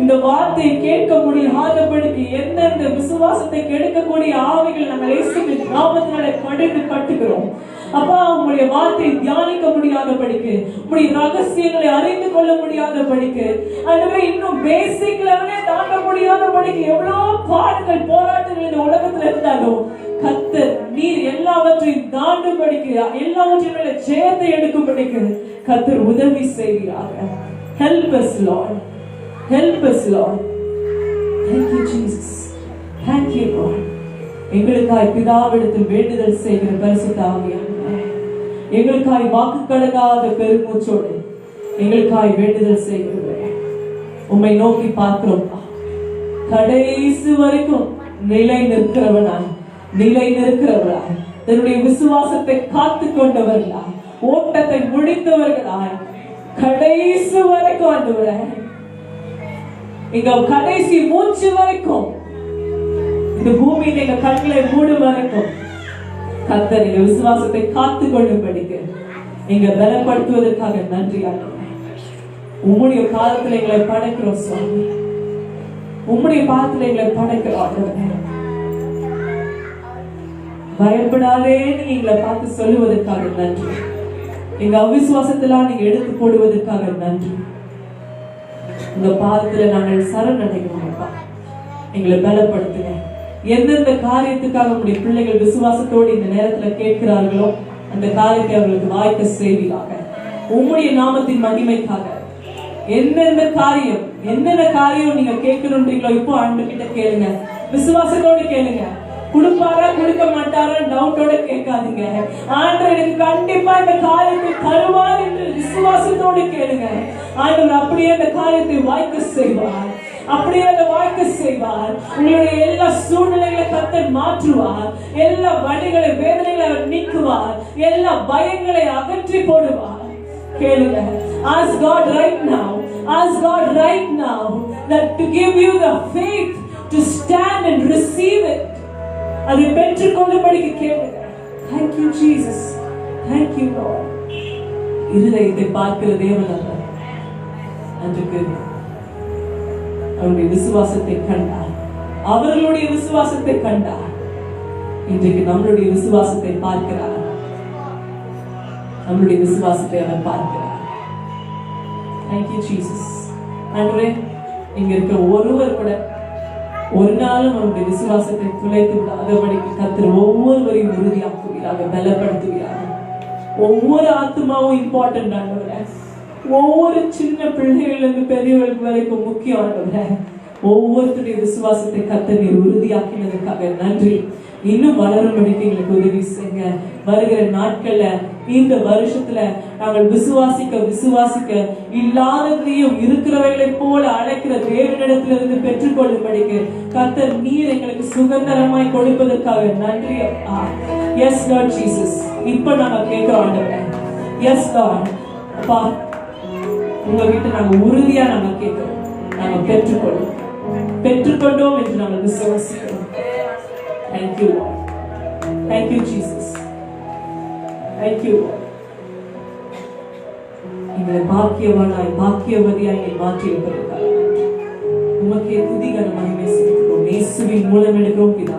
இந்த வார்த்தையை கேட்க முடியாதபடிக்கு எந்தெந்த விசுவாசத்தை கெடுக்கக்கூடிய ஆவிகள் நாங்கள் இயேசுவின் நாமத்தினாலே கடிந்து கட்டுகிறோம் அப்பா. உங்களுடைய வார்த்தையை தியானிக்க முடியாத முடியாதபடிக்கு, உம்முடைய ரகசியங்களை அறிந்து கொள்ள முடியாதபடிக்கு, ஆண்டவரே இன்னும் பேசிக் லெவலே தாண்ட முடியாதபடிக்கு எவ்வளவு பாடுகள் போராட்டங்கள் இந்த உலகத்துல இருந்தாலும் கர்த்தர் நீர் எல்லாவற்றையும் தாண்டும்படிக்கு, எல்லாவற்றையும் மேல ஜெயத்தை எடுக்கும்படிக்கு கர்த்தர் உதவி செய்கிறார். Help us Lord, help us Lord. Thank you Jesus, thank you Lord. எங்களுக்காய் பிதாவிடத்தில் வேண்டுதல் செய்கிற பரிசுத்த ஆவியானவரே, எங்களுக்காய் வாக்கு கடங்காத பெருமூச்சோடு எங்களுக்காய் வேண்டுதல் செய்கிறவரே, உம்மை நோக்கி பார்க்கிறோம். கடைசி வரைக்கும் நிலை நிற்கிறவனாய் தன்னுடைய விசுவாசத்தை காத்து கொண்டவர்களாய், ஓட்டத்தை முடித்தவர்களாய், கடைசி வரைக்கும் ஆண்டவரே, எங்க கடைசி மூச்சு வரைக்கும், இந்த பூமியில எங்க கண்களை மூடும் வரைக்கும் கர்த்தர் எங்க விசுவாசத்தை காத்து கொள்ளும்படிக்கு எங்க பலப்படுத்துவதற்காக நன்றி ஆண்டவரே. உம்முடைய பாதத்தில் எங்களை படைக்கிறோம் சுவாமி, உம்முடைய பாதத்தில் எங்களை படைக்கிறோம் ஆண்டவரே. பயப்படாதே நீங்க எங்களை பார்த்து சொல்லுவதற்காக நன்றி. எங்க அவிசுவாசத்தெல்லாம் நீங்க எடுத்து போடுவதற்காக நன்றி. உங்க பாதத்துல நாங்கள் சரணடைகிறோம். எங்களை பலப்படுத்துங்க. எந்தெந்த காரியத்துக்காக உங்களுடைய பிள்ளைகள் விசுவாசத்தோடு இந்த நேரத்துல கேட்கிறார்களோ அந்த காரியத்தை அவர்களுக்கு வாய்க்க செய்வீராக. உம்முடைய நாமத்தின் மகிமைக்காக என்னென்ன காரியம் நீங்க கேட்கணுன்றீங்களோ இப்போ ஆண்டவர் கிட்ட கேளுங்க. விசுவாசத்தோடு கேளுங்க. கொடுப்பாரா கொடுக்க மாட்டாரா டவுட்டோட கேட்காதீங்க. ஆண்டவர் எனக்கு கண்டிப்பா இந்த காரியத்தை தருவார் என்று விசுவாசத்தோடு கேளுங்க. ஆண்டவர் அப்படியே அந்த காரியத்தை வாய்க்க செய்வார். உங்களுடைய எல்லா சூழ்நிலைகளை கர்த்தர் மாற்றுவார். எல்லா வலிகளை வேதனைகளை அவர் நீக்குவார். எல்லா பயங்களை அகற்றி போடுவார். கேளுங்க. Ask God right now that to give you the faith to stand and receive it. அதை பெற்றுக்கொள்ளும்படிக்கு கேளுங்க. Thank you Jesus, thank you Lord. இருதயத்தை பார்க்கிற தேவன் அவர். அன்றைக்கு அவருடைய விசுவாசத்தை கண்டார், அவர்களுடைய விசுவாசத்தை கண்டார். இன்றைக்கு நம்மளுடைய விசுவாசத்தை பார்க்கிறார். நம்மளுடைய விசுவாசத்தை அவர் பார்க்கிறார். Thank you Jesus. ஆண்டவரே, இங்க இருக்க ஒருவர் கூட ஒரு நாளும் அவருடைய விசுவாசத்தை துளைத்து விடாதபடிக்கு கர்த்தர் ஒவ்வொருவரையும் உறுதியாக்குவீராக, பலப்படுத்துவீராக. ஒவ்வொரு ஆத்மாவும் இம்பார்ட்டன்ட் ஆண்டவரே. ஒவ்வொரு சின்ன பிள்ளைகளிலிருந்து பெரியவர்களுக்கு வரைக்கும் முக்கியம் ஆண்டவரே. ஒவ்வொருத்தருடைய விசுவாசத்தை கர்த்தர் நீர் உறுதியாக்கினதுக்காக நன்றி. இன்னும் வளரும்படிக்கு எங்களுக்கு உதவி செய்யுங்க. வருகிற நாட்கள்ல இந்த வருஷத்துல நாங்கள் விசுவாசிக்க இல்லாததையும் இருக்கிறவைகளை போல அழைக்கிற தேவனிடத்திலிருந்து பெற்றுக்கொள்ளும்படிக்கு கர்த்தர் நீர் எங்களுக்கு சுதந்திரமாய் கொடுப்பதற்காக நன்றி. எஸ் லார்ட் ஜீசஸ், இப்ப நாங்க கேட்கிறோம் ஆண்டவரே. எஸ் லார்ட், அப்பா உங்ககிட்ட நாங்க உறுதியா நாங்க கேட்கிறோம். நாங்க பெற்றுக்கொண்டோம் என்று நாங்கள் விசுவாசிக்கிறோம். Thank you Lord, thank you Jesus, thank you Lord. எங்களை பாக்கியவதியாய் நீ மாற்றி இருப்பதற்காக உமக்கே துதி கன மகிமை செலுத்துகிறோம். இயேசுவின் மூலம் எடுக்கிறோம் பிதா.